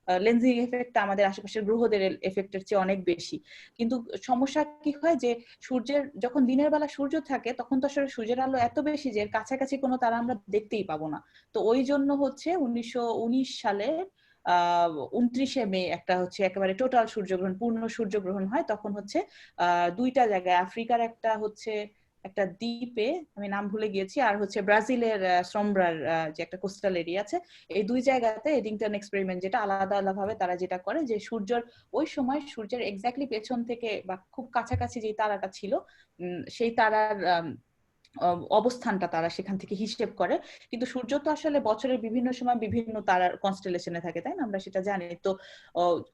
লেন্সিং এফেক্ট আমাদের আশেপাশের গ্রহদের এফেক্টের চেয়ে অনেক বেশি। কিন্তু সমস্যা কি হয় যে সূর্যের যখন দিনের বেলা সূর্য থাকে তখন তো আসলে সূর্যের আলো এত বেশি যে কাছাকাছি কোনো তারা আমরা দেখতেই পাবো না। তো ওই জন্য হচ্ছে 1919 সালে 29শে মে একটা হচ্ছে একেবারে টোটাল সূর্যগ্রহণ, পূর্ণ সূর্যগ্রহণ হয়। তখন হচ্ছে দুইটা জায়গায়, আফ্রিকার একটা হচ্ছে একটা দ্বীপে, আমি নাম ভুলে গিয়েছি, আর হচ্ছে ব্রাজিলের সোমব্রার যে একটা কোস্টাল এরিয়া আছে, এই দুই জায়গাতে এডিংটন এক্সপেরিমেন্ট যেটা আলাদা আলাদা ভাবে তারা যেটা করে যে সূর্যের ওই সময় সূর্যের এক্স্যাক্টলি পেছন থেকে বা খুব কাছাকাছি যে তারাটা ছিল সেই তারার অবস্থানটা তারা সেখান থেকে হিসেব করে। কিন্তু সূর্য তো আসলে বছরের বিভিন্ন সময় বিভিন্ন তারার কনস্টেলেশনে থাকে, তাই না, আমরা সেটা জানি। তো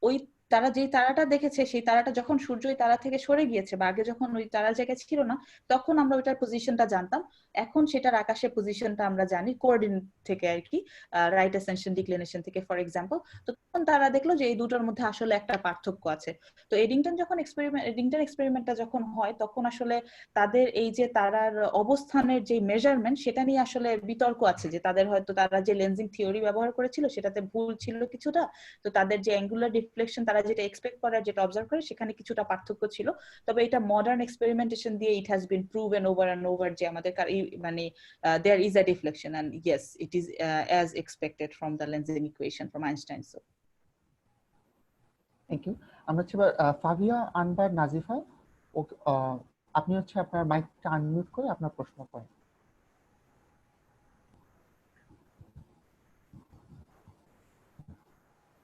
ওই তারা যেই তারাটা দেখেছে সেই তারাটা যখন সূর্য ওই তারা থেকে সরে গিয়েছে বা আগে যখন ওই তারার জায়গায় ছিল না, তখন আমরা ওইটার পজিশনটা জানতাম। এখন সেটার আকাশের পজিশনটা আমরা জানি কোঅর্ডিনেট থেকে আর কি, রাইট অ্যাসেনশন ডিক্লিনেশন থেকে ফর এক্সাম্পল। তো তখন তারা দেখলো যে এই দুটোর মধ্যে আসলে একটা পার্থক্য আছে। তো এডিংটন এক্সপেরিমেন্টটা যখন হয় তখন আসলে তাদের এই যে তারার অবস্থানের যে মেজারমেন্ট সেটা নিয়ে আসলে বিতর্ক আছে, যে তাদের হয়তো তারা যে লেন্সিং থিওরি ব্যবহার করেছিল সেটাতে ভুল ছিল কিছুটা, তো তাদের যে অ্যাঙ্গুলার ডিফ্লেকশন তারা যেটা এক্সপেক্ট করে যেটা অবজার্ভ করে সেখানে কিছুটা পার্থক্য ছিল। তবে এটা মডার্ন এক্সপেরিমেন্টেশন দিয়ে it has been proven over and over যে আমাদের মানে there is a deflection and yes it is as expected from the lensing equation from Einstein. So thank you. আমরা হচ্ছে এবার ফাবিয়া আনবার নাজিফা, আপনি হচ্ছে আপনার মাইকটা আনমিউট করে আপনার প্রশ্ন করেন।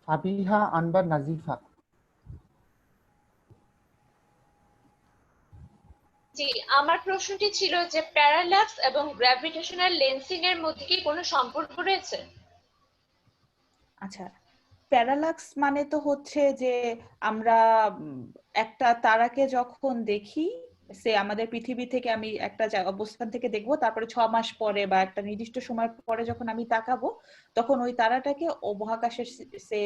ফাবিহা আনবার নাজিফা। জি, আমার প্রশ্নটি ছিল যে প্যারাল্যাক্স এবং গ্র্যাভিটেশনাল লেন্সিং এর মধ্যে কি কোনো সম্পর্ক রয়েছে? আচ্ছা, প্যারালাক্স মানে তো হচ্ছে যে আমরা একটা তারাকে যখন দেখি, সে আমাদের পৃথিবী থেকে আমি একটা অবস্থান থেকে দেখবো, তারপরে 6 মাস পরে বা একটা নির্দিষ্ট সময় পরে যখন আমি তাকাবো তখন ওই তারাটাকে মহাকাশের সে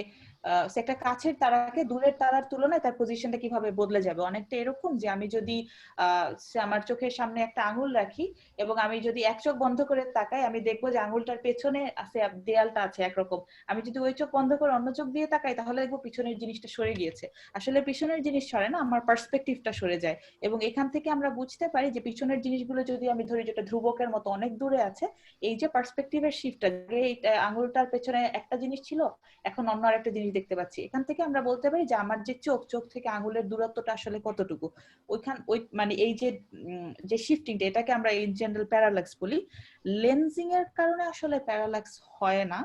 একটা কাছের তারাকে দূরের তারার তুলনায় তার পজিশনটা কিভাবে বদলে যাবে। অনেকটা এরকম যে আমি যদি আমার চোখের সামনে একটা আঙুল রাখি এবং আমি যদি এক চোখ বন্ধ করে তাকাই, আমি দেখবো যে আঙুলটার পেছনে আছে দেয়ালটা আছে একরকম। আমি যদি ওই চোখ বন্ধ করে অন্য চোখ দিয়ে তাকাই তাহলে দেখবো পিছনের জিনিসটা সরে গিয়েছে। আসলে পিছনের জিনিস সরে না, আমার পার্সপেক্টিভটা সরে যায়। এবং এখান থেকে আমরা বুঝতে পারি যে পিছনের জিনিসগুলো যদি আমি ধরি যেটা ধ্রুবকের মতো অনেক দূরে আছে, এই যে পার্সপেক্টিভের শিফটটা, আঙুলটার পেছনে একটা জিনিস ছিল এখন অন্য আরেকটা জিনিস দেখতে পাচ্ছি, এখান থেকে আমরা বলতে পারি যে আমার যে চোখ থেকে আঙুলের দূরত্বটা আসলে কতটুকু। ওই মানে এই যে শিফটিংটা, এটাকে আমরা ইন জেনারেল প্যারালাক্স বলি। লেন্সিং এর কারণে আসলে প্যারালাক্স হয় না,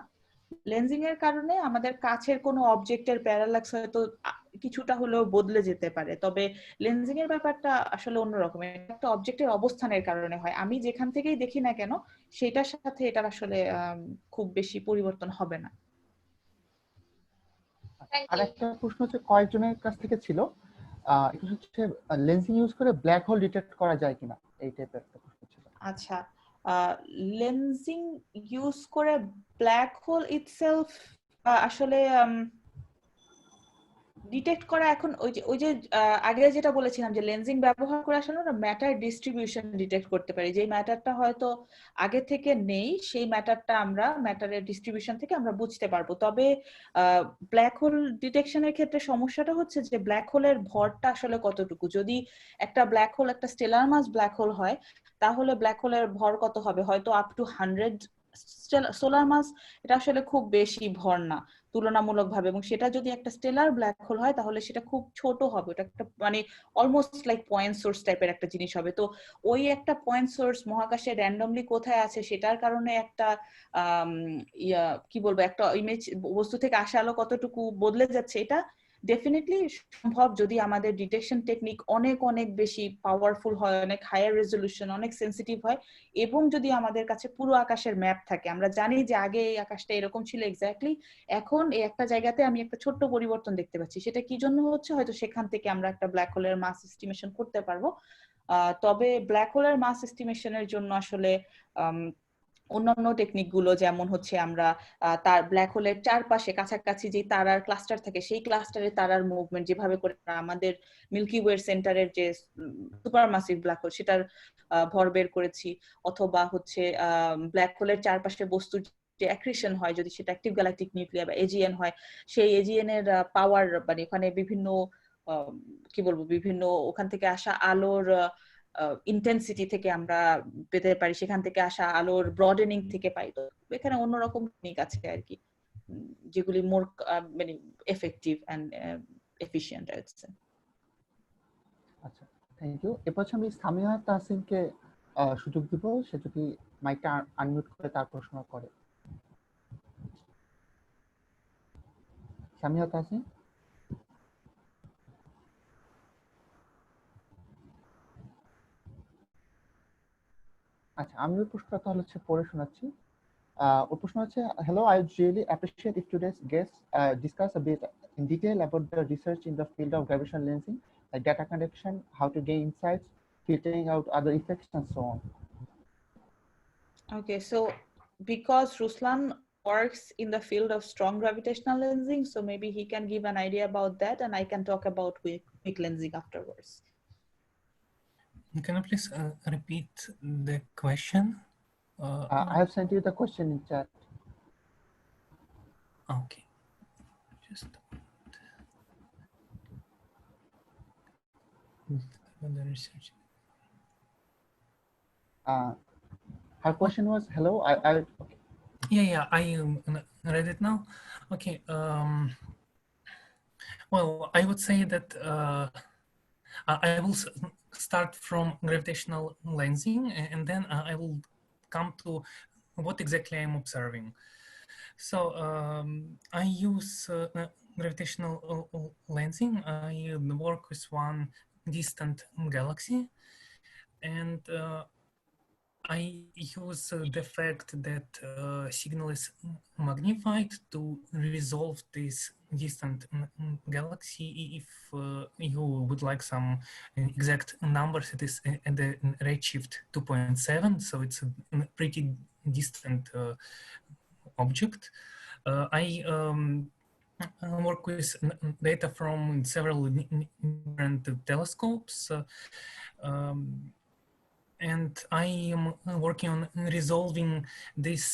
লেন্সিং এর কারণে আমাদের কাছের কোনো অবজেক্টের প্যারালাক্স হয়তো কিছুটা হলেও বদলে যেতে পারে, তবে লেন্সিং এর ব্যাপারটা আসলে অন্যরকম। একটা অবজেক্টের অবস্থানের কারণে হয়, আমি যেখান থেকেই দেখি না কেন সেটার সাথে এটার আসলে খুব বেশি পরিবর্তন হবে না। থ্যাংক আর ইউ। একটা প্রশ্ন হচ্ছে কয়েকজনের কাছ থেকে ছিল, এটা হচ্ছে লেন্সিং ইউজ করে ব্ল্যাক হোল ডিটেক্ট করা যায় কিনা, এই টাইপের একটা প্রশ্ন ছিল। আচ্ছা, লেন্সিং ইউজ করে ব্ল্যাক হোল ইটসেলফ আসলে ডিটেক্ট করা এখন ওই যে আগে যেটা বলেছিলাম যে লেন্সিং ব্যবহার করে আসলে আমরা ম্যাটার ডিস্ট্রিবিউশন ডিটেক্ট করতে পারি, যে ম্যাটারটা হয়তো আগে থেকে নেই সেই ম্যাটারটা আমরা ম্যাটারের ডিস্ট্রিবিউশন থেকে আমরা বুঝতে পারবো। তবে ব্ল্যাক হোল ডিটেকশনের ক্ষেত্রে সমস্যাটা হচ্ছে যে ব্ল্যাক হোলের ভরটা আসলে কতটুকু। যদি একটা ব্ল্যাক হোল একটা স্টেলার মাস ব্ল্যাক হোল হয় তাহলে ব্ল্যাক হোলের ভর কত হবে, হয়তো আপ টু 100 সোলার মাস। এটা আসলে খুব বেশি ভর না তুলনামূলকভাবে, এবং সেটা যদি একটা স্টেলার ব্ল্যাক হোল হয় তাহলে সেটা খুব ছোট হবে, ওটা একটা মানে অলমোস্ট লাইক পয়েন্ট সোর্স টাইপের একটা জিনিস হবে। তো ওই একটা পয়েন্ট সোর্স মহাকাশে র্যান্ডমলি কোথায় আছে সেটার কারণে একটা কি বলবো, একটা ইমেজ বস্তু থেকে আসা আলো কতটুকু বদলে যাচ্ছে, এটা ডেফিনেটলি সম্ভব যদি আমাদের ডিটেকশন টেকনিক অনেক অনেক বেশি পাওয়ারফুল হয়, অনেক হায়ার রেজলিউশন, অনেক সেন্সিটিভ হয়, এবং যদি আমাদের কাছে পুরো আকাশের ম্যাপ থাকে। আমরা জানি যে আগে এই আকাশটা এরকম ছিল এক্স্যাক্টলি, এখন এই একটা জায়গাতে আমি একটা ছোট্ট পরিবর্তন দেখতে পাচ্ছি, সেটা কি জন্য হচ্ছে হয়তো সেখান থেকে আমরা একটা ব্ল্যাক হোলের মাস এস্টিমেশন করতে পারবো। তবে ব্ল্যাক হোলের মাস এস্টিমেশনের জন্য আসলে অন্যান্য টেকনিক গুলো যেমন হচ্ছে আমরা তার ব্ল্যাক হোলের চারপাশে কাছাকাছি যে তারার ক্লাস্টার থাকে সেই ক্লাস্টারে তারার মুভমেন্ট যেভাবে করে আমাদের মিল্কি ওয়ে সেন্টারের যে সুপারমাসিভ ব্ল্যাক হোল সেটার ভর বের করেছি, অথবা হচ্ছে ব্ল্যাক হোলের চারপাশে বস্তুর যে অ্যাক্রিশন হয় যদি সেটা অ্যাক্টিভ গ্যালাকটিক নিউক্লিয়ার বা এজিএন হয়, সেই এজিএন এর পাওয়ার মানে ওখানে বিভিন্ন কি বলবো বিভিন্ন ওখান থেকে আসা আলোর ইন্টেন্সিটি থেকে আমরা পেতে পারি, সেখান থেকে আসা আলোর ব্রডেনিং থেকে পাই। তো এখানে অন্যরকম টেকনিক আছে আর কি, যেগুলি মোর মানে এফেক্টিভ এন্ড এফিশিয়েন্ট আছে। আচ্ছা, থ্যাংক ইউ। এরপর হচ্ছে আমি সামিয়া তাহসিনকে সুযোগ দিব, সে যদি মাইকটা আনমিউট করে তার প্রশ্ন করে। সামিয়া তাহসিন। আচ্ছা, আমি ওই প্রশ্নটা তাহলে হচ্ছে পড়ে শোনাচ্ছি। ওর প্রশ্ন হচ্ছে, hello, I would really appreciate if today's guests discuss a bit in detail about the research in the field of gravitational lensing, like data collection, how to gain insights, filtering out other effects, and so on. Okay, so because Ruslan works in the field of strong gravitational lensing, so maybe he can give an idea about that and I can talk about weak lensing afterwards. Can you please repeat the question? I have sent you the question in chat. Okay. Just the research. Her question was, hello, okay. Yeah, I read it now. Okay. Well, I would say that I will start from gravitational lensing, and then I will come to what exactly I'm observing. So I use gravitational lensing. I work with one distant galaxy, and I use the fact that signal is magnified to resolve this distant galaxy. If you would like some exact numbers, it is at the redshift 2.7, so it's a pretty distant object. I work with data from several different telescopes. And I am working on resolving this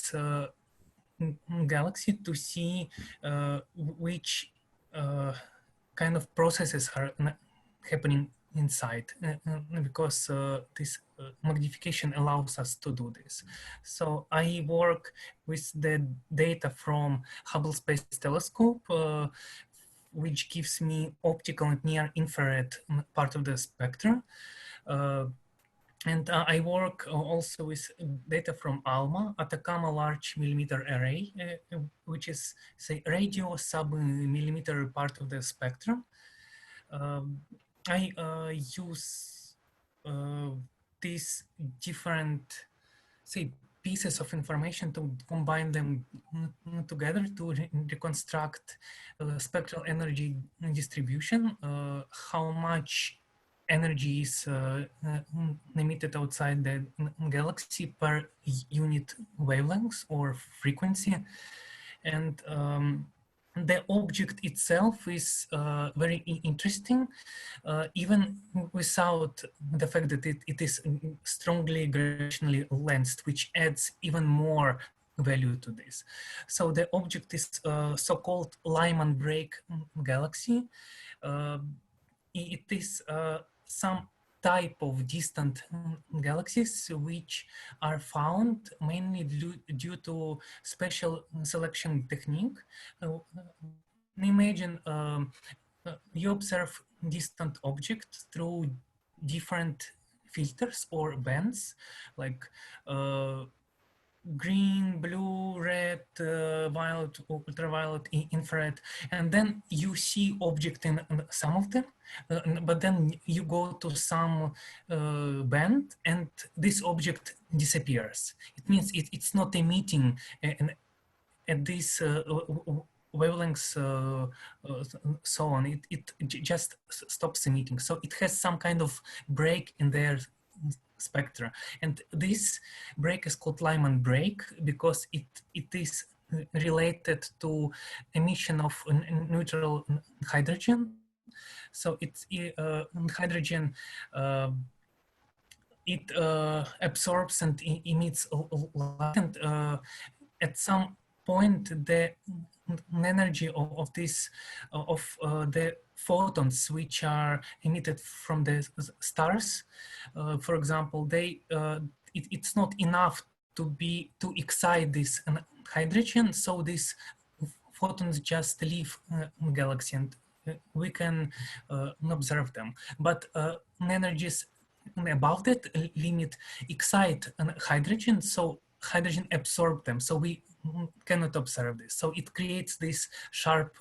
galaxy to see which kind of processes are happening inside, because this magnification allows us to do this. So I work with the data from Hubble Space Telescope, which gives me optical and near infrared part of the spectrum. And I work also with data from ALMA, Atacama Large Millimeter Array, which is, say, radio sub-millimeter part of the spectrum. I use these different, say, pieces of information to combine them together to reconstruct spectral energy distribution, how much energy is emitted outside the galaxy per unit wavelength or frequency. And the object itself is very interesting, even without the fact that it is strongly gravitationally lensed, which adds even more value to this. So the object is so-called Lyman break galaxy. It is some type of distant galaxies which are found mainly due to special selection technique. Imagine you observe distant objects through different filters or bands, like green, blue, red, violet, ultraviolet, infrared, and then you see object in some of them, but then you go to some band and this object disappears. It means it's not emitting at this wavelengths, so on. It just stops emitting. So it has some kind of break in their spectra, and this break is called Lyman break because it is related to emission of neutral hydrogen. So it's hydrogen. It absorbs and emits light, and at some point the energy of this the photons which are emitted from the stars, for example, they it's not enough to excite this hydrogen, so these photons just leave galaxy, and we can observe them. But energies above that limit excite hydrogen, so hydrogen absorb them, so we cannot observe this. So it creates this sharp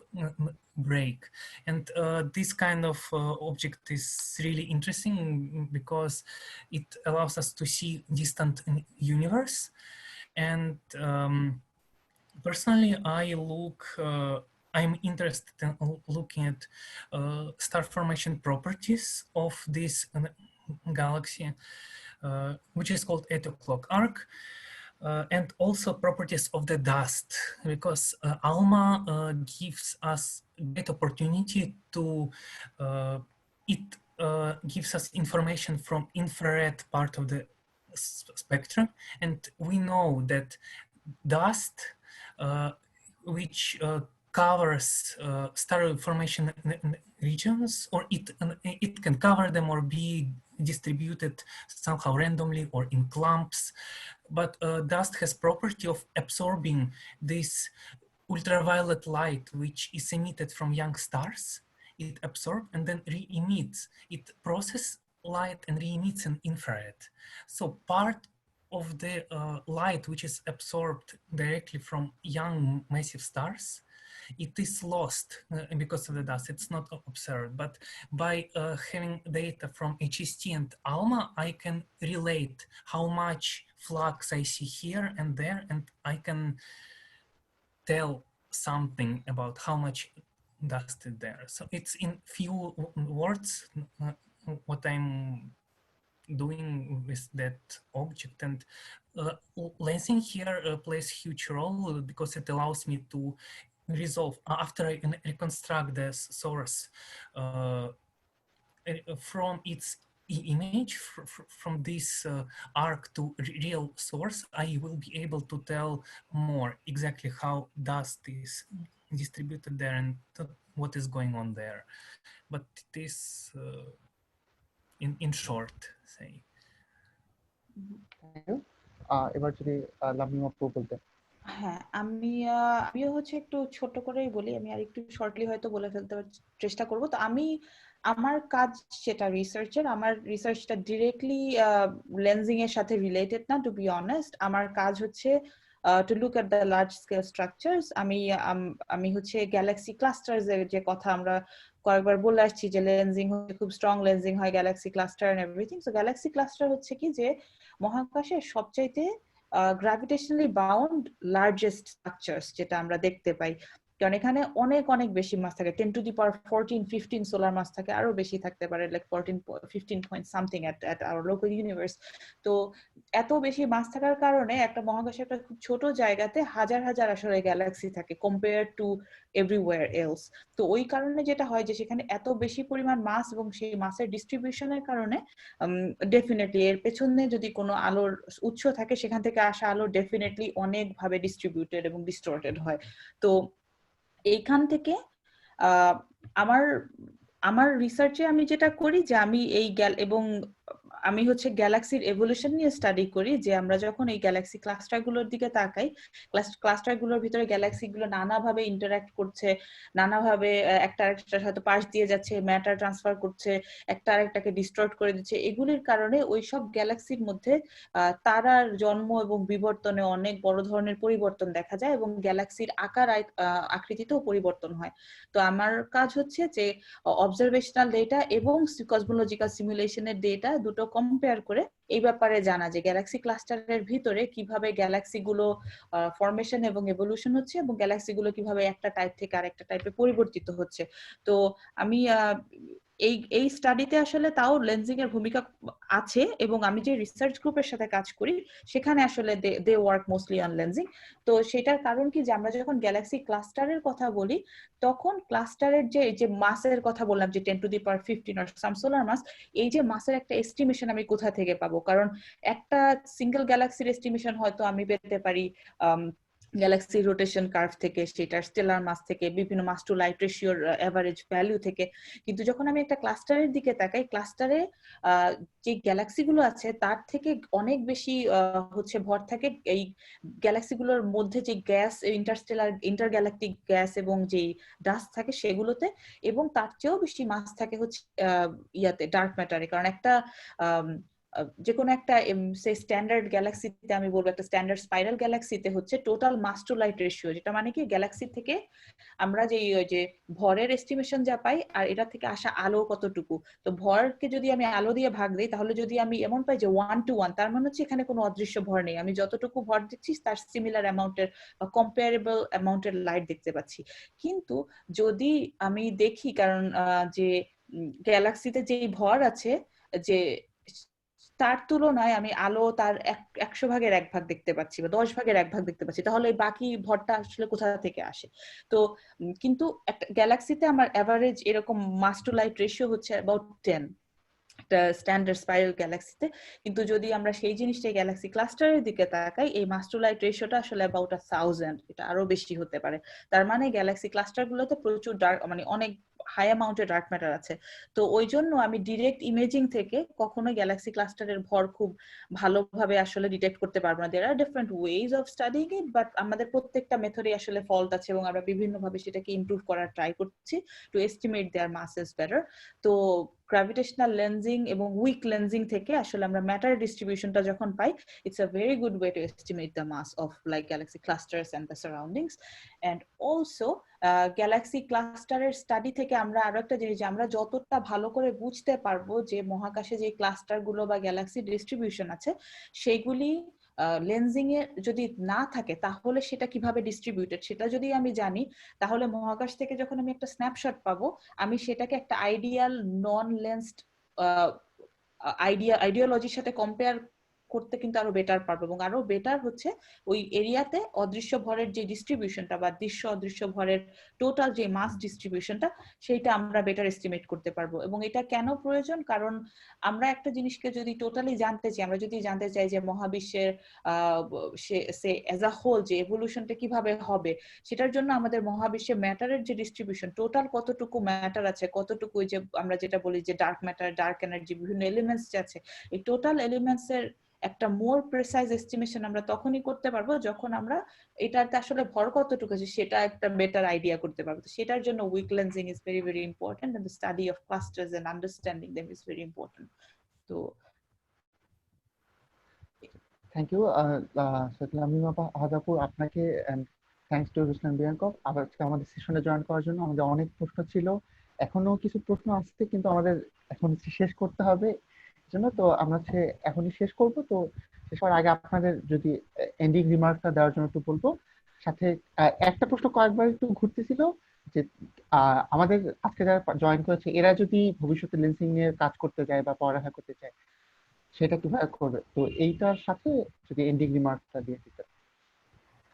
break, and this kind of object is really interesting because it allows us to see distant universe. And personally, I'm interested in looking at star formation properties of this galaxy, which is called 8 o'clock arc. And also properties of the dust, because ALMA gives us great opportunity to, it gives us information from infrared part of the spectrum. And we know that dust, which covers star formation regions, or it can cover them or be distributed somehow randomly or in clumps. But dust has property of absorbing this ultraviolet light, which is emitted from young stars. It absorbs and then re-emits. It processes light and re-emits in infrared. So part of the light which is absorbed directly from young massive stars, it is lost because of the dust. It's not observed. But by having data from HST and ALMA, I can relate how much flux I see here and there, and I can tell something about how much dust is there. So it's in few words what I'm doing with that object. And lensing here plays huge role because it allows me to resolve, after I reconstruct the source from its image, from this arc to real source, I will be able to tell more exactly how dust is distributed there and what is going on there. But it is in short, say. এবার যদি লাভলিমা আপু বলতে। হ্যাঁ, আমিও হচ্ছে একটু ছোট করেই বলি, আমি আর একটু শর্টলি হয়তো বলে ফেলতে চেষ্টা করব। তো আমার কাজ যেটা রিসার্চের, আমার রিসার্চটা ডিরেক্টলি লেন্সিং এর সাথে রিলেটেড না, টু বি অনেস্ট। আমার কাজ হচ্ছে to look at the large scale structures. আমি হচ্ছে গ্যালাক্সি ক্লাস্টার্স এর যে কথা আমরা কয়েকবার বলে আসছি, যে লেন্সিং খুব স্ট্রং লেন্সিং হয় galaxy cluster and everything. So galaxy cluster হচ্ছে কি, যে মহাকাশের সবচাইতে গ্র্যাভিটেশনালি বাউন্ড লার্জেস্ট স্ট্রাকচারস যেটা আমরা দেখতে পাই। কারণ এখানে অনেক অনেক বেশি মাস থাকে, 10^14-15 সোলার মাস থাকে, আরো বেশি থাকতে পারে, লাইক 15 পয়েন্ট সামথিং এট আওয়ার লোকাল ইউনিভার্স। তো এত বেশি মাস থাকার কারণে একটা মহাকাশে একটা খুব ছোট জায়গাতে হাজার হাজার আসলে গ্যালাক্সি থাকে কম্পেয়ার টু এভরিওয়্যার এলস। তো ওই কারণে যেটা হয় যে সেখানে এত বেশি পরিমাণ মাস এবং সেই মাসের ডিস্ট্রিবিউশনের কারণে ডেফিনেটলি এর পেছনে যদি কোনো আলোর উৎস থাকে, সেখান থেকে আসা আলো ডেফিনেটলি অনেকভাবে ডিস্ট্রিবিউটেড এবং ডিস্টর্টেড হয়। তো এইখান থেকে আহ, আমার আমার রিসার্চে আমি যেটা করি, যে আমি আমি হচ্ছে গ্যালাক্সির এভলিউশন নিয়ে স্টাডি করি, যে আমরা যখন এই গ্যালাক্সি ক্লাস্টার গুলোর দিকে তাকাই, ক্লাস্টার গুলোর ভিতরে গ্যালাক্সি গুলো নানাভাবে ইন্টারঅ্যাক্ট করছে, নানাভাবে একটা আরেকটার হয়তো পাশ দিয়ে যাচ্ছে, ম্যাটার ট্রান্সফার করছে, একটা আরেকটাকে ডিস্টর্ট করে দিচ্ছে। এগুলির কারণে ওইসব গ্যালাক্সির মধ্যে তারার জন্ম এবং বিবর্তনে অনেক বড় ধরনের পরিবর্তন দেখা যায়, এবং গ্যালাক্সির আকার আকৃতিতেও পরিবর্তন হয়। তো আমার কাজ হচ্ছে যে অবজারভেশনাল ডেটা এবং কসমোলজিক্যাল সিমুলেশনের ডেটা দুটো কম্পেয়ার করে এই ব্যাপারে জানা, যে গ্যালাক্সি ক্লাস্টারের ভিতরে কিভাবে গ্যালাক্সি গুলো ফরমেশন এবং এভলিউশন হচ্ছে, এবং গ্যালাক্সি গুলো কিভাবে একটা টাইপ থেকে আরেকটা টাইপে পরিবর্তিত হচ্ছে। তো আমি এই স্টাডিতে আসলে তাও লেন্সিং এর ভূমিকা আছে, এবং আমি যে রিসার্চ গ্রুপের সাথে কাজ করি সেখানে আসলে they work mostly on lensing. তো সেটার কারণ কি, যে আমরা যখন গ্যালাক্সি ক্লাস্টারের কথা বলি, তখন ক্লাস্টারের যে মাসের কথা বললাম, যে 10^15 অর সাম সোলার মাস, এই যে মাসের একটা এস্টিমেশন আমি কোথা থেকে পাবো? কারণ একটা সিঙ্গেল গ্যালাক্সির এস্টিমেশন হয়তো আমি পেতে পারি গ্যালাক্সি রোটেশন কার্ভ থেকে, সেটার স্টেলার মাস থেকে, বিভিন্ন মাস টু লাইট রেশিওর এভারেজ ভ্যালু থেকে। কিন্তু যখন আমি একটা ক্লাস্টারের দিকে তাকাই, ক্লাস্টারে যে গ্যালাক্সি গুলো আছে তার থেকে অনেক বেশি হচ্ছে ভর থাকে এই গ্যালাক্সি গুলোর মধ্যে, যে গ্যাস, ইন্টারগ্যালাকটিক গ্যাস এবং যে ডাস্ট থাকে সেগুলোতে, এবং তার চেয়েও বেশি মাস থাকে হচ্ছে ইয়াতে, ডার্ক ম্যাটারে। কারণ একটা যে কোনো একটা স্ট্যান্ডার্ড গ্যালাক্সিতে, আমি বলবো একটা স্ট্যান্ডার্ড স্পাইরাল গ্যালাক্সিতে হচ্ছে total mass to light ratio, যেটা মানে কি গ্যালাক্সি থেকে আমরা যে ভরের এস্টিমেশন যা পাই, আর এটা থেকে আসা আলো কতটুকু। তো ভরকে যদি আমি আলো দিয়ে ভাগ দিই, তাহলে যদি আমি এমন পাই যে 1:1, তার মানে হচ্ছে এখানে কোনো অদৃশ্য ভর নেই, আমি যতটুকু ভর দেখছি তার সিমিলার অ্যামাউন্টের বা কম্পারেবল অ্যামাউন্টের লাইট দেখতে পাচ্ছি। কিন্তু যদি আমি দেখি, কারণ যে গ্যালাক্সিতে যে ভর আছে, যে তার তুলনায় আমি আলো তার 100 ভাগের 1 ভাগ দেখতে পাচ্ছি, বা 10 ভাগের 1 ভাগ দেখতে পাচ্ছি, তাহলে বাকি ভরটা আসলে কোথা থেকে আসে? তো কিন্তু একটা গ্যালাক্সিতে আমার এভারেজ এরকম মাস টু লাইট রেশিও হচ্ছে অ্যাবাউট 10, একটা স্ট্যান্ডার্ড স্পাইরাল গ্যালাক্সিতে। কিন্তু যদি আমরা সেই জিনিসটা গ্যালাক্সি ক্লাস্টারের দিকে তাকাই, এই মাস টু লাইট রেশিওটা আসলে অ্যাবাউট 1000, এটা আরো বেশি হতে পারে। তার মানে গ্যালাক্সি ক্লাস্টার গুলোতে প্রচুর ডার্ক, মানে অনেক হাই অ্যামাউন্টের ডার্ক ম্যাটার আছে। তো ওই জন্য আমি ডিরেক্ট ইমেজিং থেকে কখনো গ্যালাক্সি ক্লাস্টারের ভর খুব ভালোভাবে আসলে ডিটেক্ট করতে পারবো না। There are different ways of studying it, but আমাদের প্রত্যেকটা মেথডে আসলে ফল্ট আছে, এবং আমরা বিভিন্নভাবে সেটাকে ইমপ্রুভ করার ট্রাই করছি to estimate their masses better. তো গ্র্যাভিটেশনাল লেন্সিং এবং উইক লেন্সিং থেকে আসলে আমরা ম্যাটার ডিস্ট্রিবিউশনটা যখন পাই, it's a very good way to estimate the mass of like galaxy clusters and the surroundings. And also galaxy ক্লাস্টারের স্টাডি থেকে আমরা আরো একটা জিনিস, আমরা যতটা ভালো করে বুঝতে পারবো যে মহাকাশে যে ক্লাস্টার গুলো বা গ্যালাক্সি ডিস্ট্রিবিউশন আছে, সেগুলি লেন্সিং এ যদি না থাকে, তাহলে সেটা কিভাবে ডিস্ট্রিবিউটেড সেটা যদি আমি জানি, তাহলে মহাকাশ থেকে যখন আমি একটা স্ন্যাপশট পাবো, আমি সেটাকে একটা আইডিয়াল নন লেন্সড আইডিওলজির সাথে কম্পেয়ার করতে কিন্তু আরো বেটার পারবো, এবং আরো বেটার হচ্ছে ওই এরিয়াতে অদৃশ্য ভরের যে ডিস্ট্রিবিউশনটা বা দৃশ্য অদৃশ্য ভরের টোটাল যে মাস ডিস্ট্রিবিউশনটা, সেইটা আমরা বেটার এস্টিমেট করতে পারবো। এবং এটা কেন প্রয়োজন? কারণ আমরা একটা জিনিসকে যদি টোটালি জানতে চাই, আমরা যদি জানতে চাই যে মহাবিশ্বের সে অ্যাজ আ হোল যে এভলিউশনটা কিভাবে হবে, সেটার জন্য আমাদের মহাবিশ্বে ম্যাটারের যে ডিস্ট্রিবিউশন, টোটাল কতটুকু ম্যাটার আছে, কতটুকু ওই যে আমরা যেটা বলি যে ডার্ক ম্যাটার, ডার্ক এনার্জি, বিভিন্ন এলিমেন্টস আছে, এই টোটাল এলিমেন্টস এর একটা মোর প্রিসাইজ এস্টিমেশন আমরা তখনই করতে পারবো যখন আমরা এটাতে আসলে ভর কতটুকু আছে সেটা একটা বেটার আইডিয়া করতে পারবো। তো সেটার জন্য weak lensing is very very important and the study of clusters and understanding them is very important. তো থ্যাংক ইউ লামিম আহাদাপুর, আপনাকে থ্যাংকস টু রুসলান বিয়ানকভ আজকে আমাদের সেশনে জয়েন করার জন্য। আমাদের অনেক প্রশ্ন ছিল, এখনো কিছু প্রশ্ন আসছে কিন্তু আমাদের এখন শেষ করতে হবে জন্য, তো আমরা এখনই শেষ করব। তো শেষ হওয়ার আগে আপনাদের যদি এন্ডিং রিমার্কটা দেওয়ার জন্য একটু বলবো। সাথে একটা প্রশ্ন কয়েকবার একটু ঘুরতেছিল যে আমাদের আজকে যারা জয়েন করেছে এরা যদি ভবিষ্যতে লেন্সিং নিয়ে কাজ করতে চায় বা পড়ালেখা করতে চায় সেটা কিভাবে করবে, তো এইটার সাথে যদি এন্ডিং রিমার্কটা দিয়ে দিতে।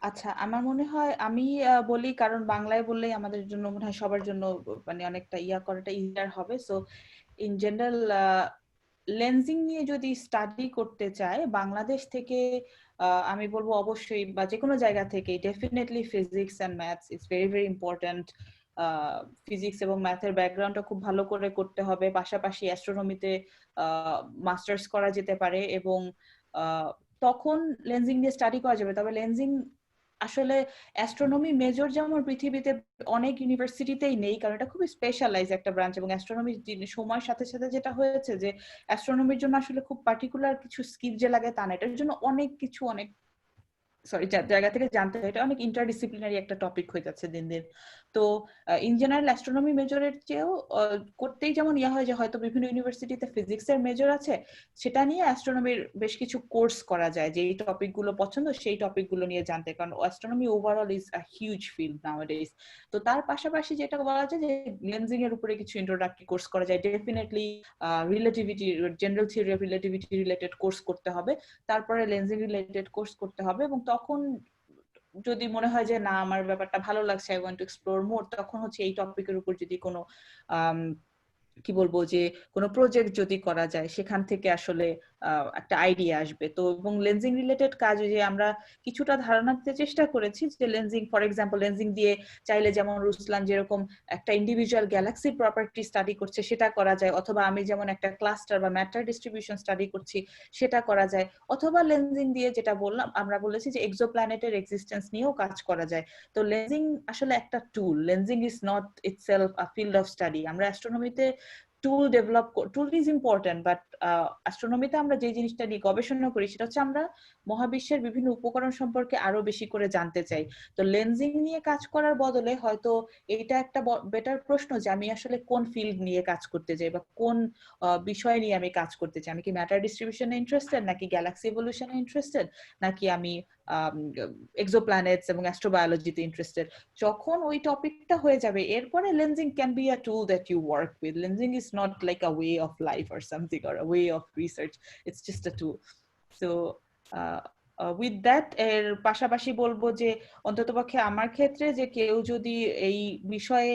আচ্ছা, আমার মনে হয় আমি বলি, কারণ বাংলায় বললেই আমাদের জন্য মনে হয় সবার জন্য মানে অনেকটা করাটা ইজিয়ার হবে। সো ইন জেনারেল লেন্সিং নিয়ে যদি স্টাডি করতে চায় বাংলাদেশ থেকে, আমি বলবো অবশ্যই বা যে কোনো জায়গা থেকে definitely physics and maths is very very important. Physics এবং ম্যাথের ব্যাকগ্রাউন্ডটা খুব ভালো করে করতে হবে। পাশাপাশি অ্যাস্ট্রোনমিতে মাস্টার্স করা যেতে পারে এবং তখন লেন্সিং নিয়ে স্টাডি করা যাবে। তবে লেন্সিং আসলে অ্যাস্ট্রোনমি মেজর যেমন পৃথিবীতে অনেক ইউনিভার্সিটিতেই নেই, কারণ এটা খুবই স্পেশালাইজ একটা ব্রাঞ্চ। এবং অ্যাস্ট্রোনমি সময়ের সাথে সাথে যেটা হয়েছে যে অ্যাস্ট্রোনমির জন্য আসলে খুব পার্টিকুলার কিছু স্কিল যে লাগে তা না, এটার জন্য অনেক কিছু অনেক জায়গা থেকে জানতে হয়। এটা অনেক ইন্টারডিসিপ্লিনারি একটা টপিক হয়ে যাচ্ছে দিন দিন। তো ইন জেনারেল অ্যাস্ট্রোনমি মেজরের চেয়েও করতেই যেমন হয় যে হয়তো বিভিন্ন ইউনিভার্সিটিতে ফিজিক্সের মেজর আছে, সেটা নিয়ে অ্যাস্ট্রোনমির বেশ কিছু কোর্স করা যায় যে এই টপিকগুলো পছন্দ সেই টপিকগুলো নিয়ে জানতে, কারণ astronomy overall is a huge field নাওয়াডেজ। তো তার পাশাপাশি যেটা বলা যায় যে লেন্সিং এর উপরে কিছু ইন্ট্রোডাক্টরি কোর্স করা যায়। Definitely relativity, general theory of relativity related course করতে হবে, তারপরে লেন্সিং রিলেটেড কোর্স করতে হবে। এবং তখন যদি মনে হয় যে না আমার ব্যাপারটা ভালো লাগছে, আই ওয়ান্ট টু এক্সপ্লোর মোর, তখন হচ্ছে এই টপিকের উপর যদি কোনো কি বলবো যে কোনো প্রজেক্ট যদি করা যায় সেখান থেকে আসলে একটা আইডিয়া আসবে। তো এবং লেন্সিং রিলেটেড কাজ যে আমরা কিছুটা ধারণা দিতে চেষ্টা করেছি যে লেন্সিং, ফর এক্সাম্পল লেন্সিং দিয়ে চাইলে যেমন রুসলান যেরকম একটা ইন্ডিভিজুয়াল গ্যালাক্সির প্রপার্টি স্টাডি করছে সেটা করা যায়, অথবা আমি যেমন একটা ক্লাস্টার বা ম্যাটার ডিস্ট্রিবিউশন স্টাডি করছি সেটা করা যায়, অথবা লেন্সিং দিয়ে যেটা বললাম আমরা বলেছি যে এক্সোপ্ল্যানেটের এক্সিস্টেন্স নিয়েও কাজ করা যায়। তো লেন্সিং আসলে একটা tool, lensing is not itself a field of study. আমরা অ্যাস্ট্রোনমিতে tool develop, tool is important, but অ্যাস্ট্রোনমিতে আমরা যে জিনিসটা নিয়ে গবেষণা করি সেটা হচ্ছে আমরা মহাবিশ্বের বিভিন্ন উপকরণ সম্পর্কে আরো বেশি করে জানতে চাই। তো লেন্সিং নিয়ে কাজ করার বদলে হয়তো এটা একটা বেটার প্রশ্ন যে আমি আসলে কোন ফিল্ড নিয়ে কাজ করতে চাই বা কোন বিষয় নিয়ে আমি কাজ করতে চাই। আমি কি ম্যাটার ডিস্ট্রিবিউশনে ইন্টারেস্টেড, নাকি গ্যালাক্সি ইভলিউশনে ইন্টারেস্টেড, নাকি আমি এক্সোপ্ল্যানেটস এবং অ্যাস্ট্রোবায়োলজিতে ইন্টারেস্টেড। যখন ওই টপিকটা হয়ে যাবে এরপরে lensing can be a tool that you work with. Lensing is not like a way of life or something or a way of research, it's just a tool. So with that এর পাশাপাশি বলবো যে অন্ততপক্ষে আমার ক্ষেত্রে যে কেউ যদি এই বিষয়ে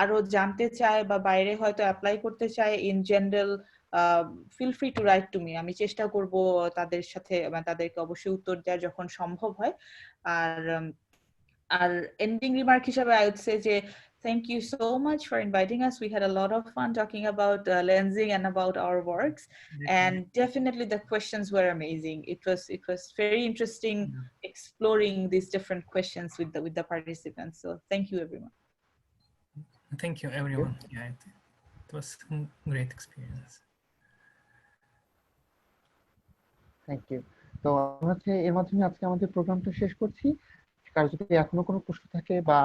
আরো জানতে চায় বা বাইরে হয়তো অ্যাপ্লাই করতে চায় in general, feel free to write to me. আমি চেষ্টা করব তাদের সাথে তাদেরকে অবশ্যই উত্তর দেওয়ার যখন সম্ভব হয়। আর আর এন্ডিং রিমার্ক হিসেবে আই উড সে যে thank you so much for inviting us. We had a lot of fun talking about lensing and about our works, and definitely the questions were amazing. It was very interesting exploring these different questions with the participants. So thank you everyone. Thank you everyone. Yeah, it was a great experience. Thank you. তো আমরা এর মাধ্যমে আজকে আমাদের প্রোগ্রামটা শেষ করছি। কারো যদি এখনো কোনো প্রশ্ন থাকে বা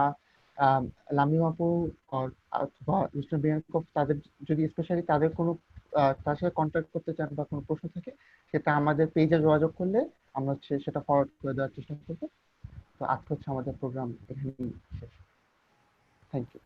লামিম আপু অথবা মিস্টার বিয়ানকভ তাদের যদি স্পেশালি তাদের কোনো তার সাথে কন্ট্যাক্ট করতে চান বা কোনো প্রশ্ন থাকে সেটা আমাদের পেজে যোগাযোগ করলে আমরা সেটা ফরওয়ার্ড করে দেওয়ার চেষ্টা করবো। তো আজকে আমাদের প্রোগ্রাম এখানেই শেষ। Thank you.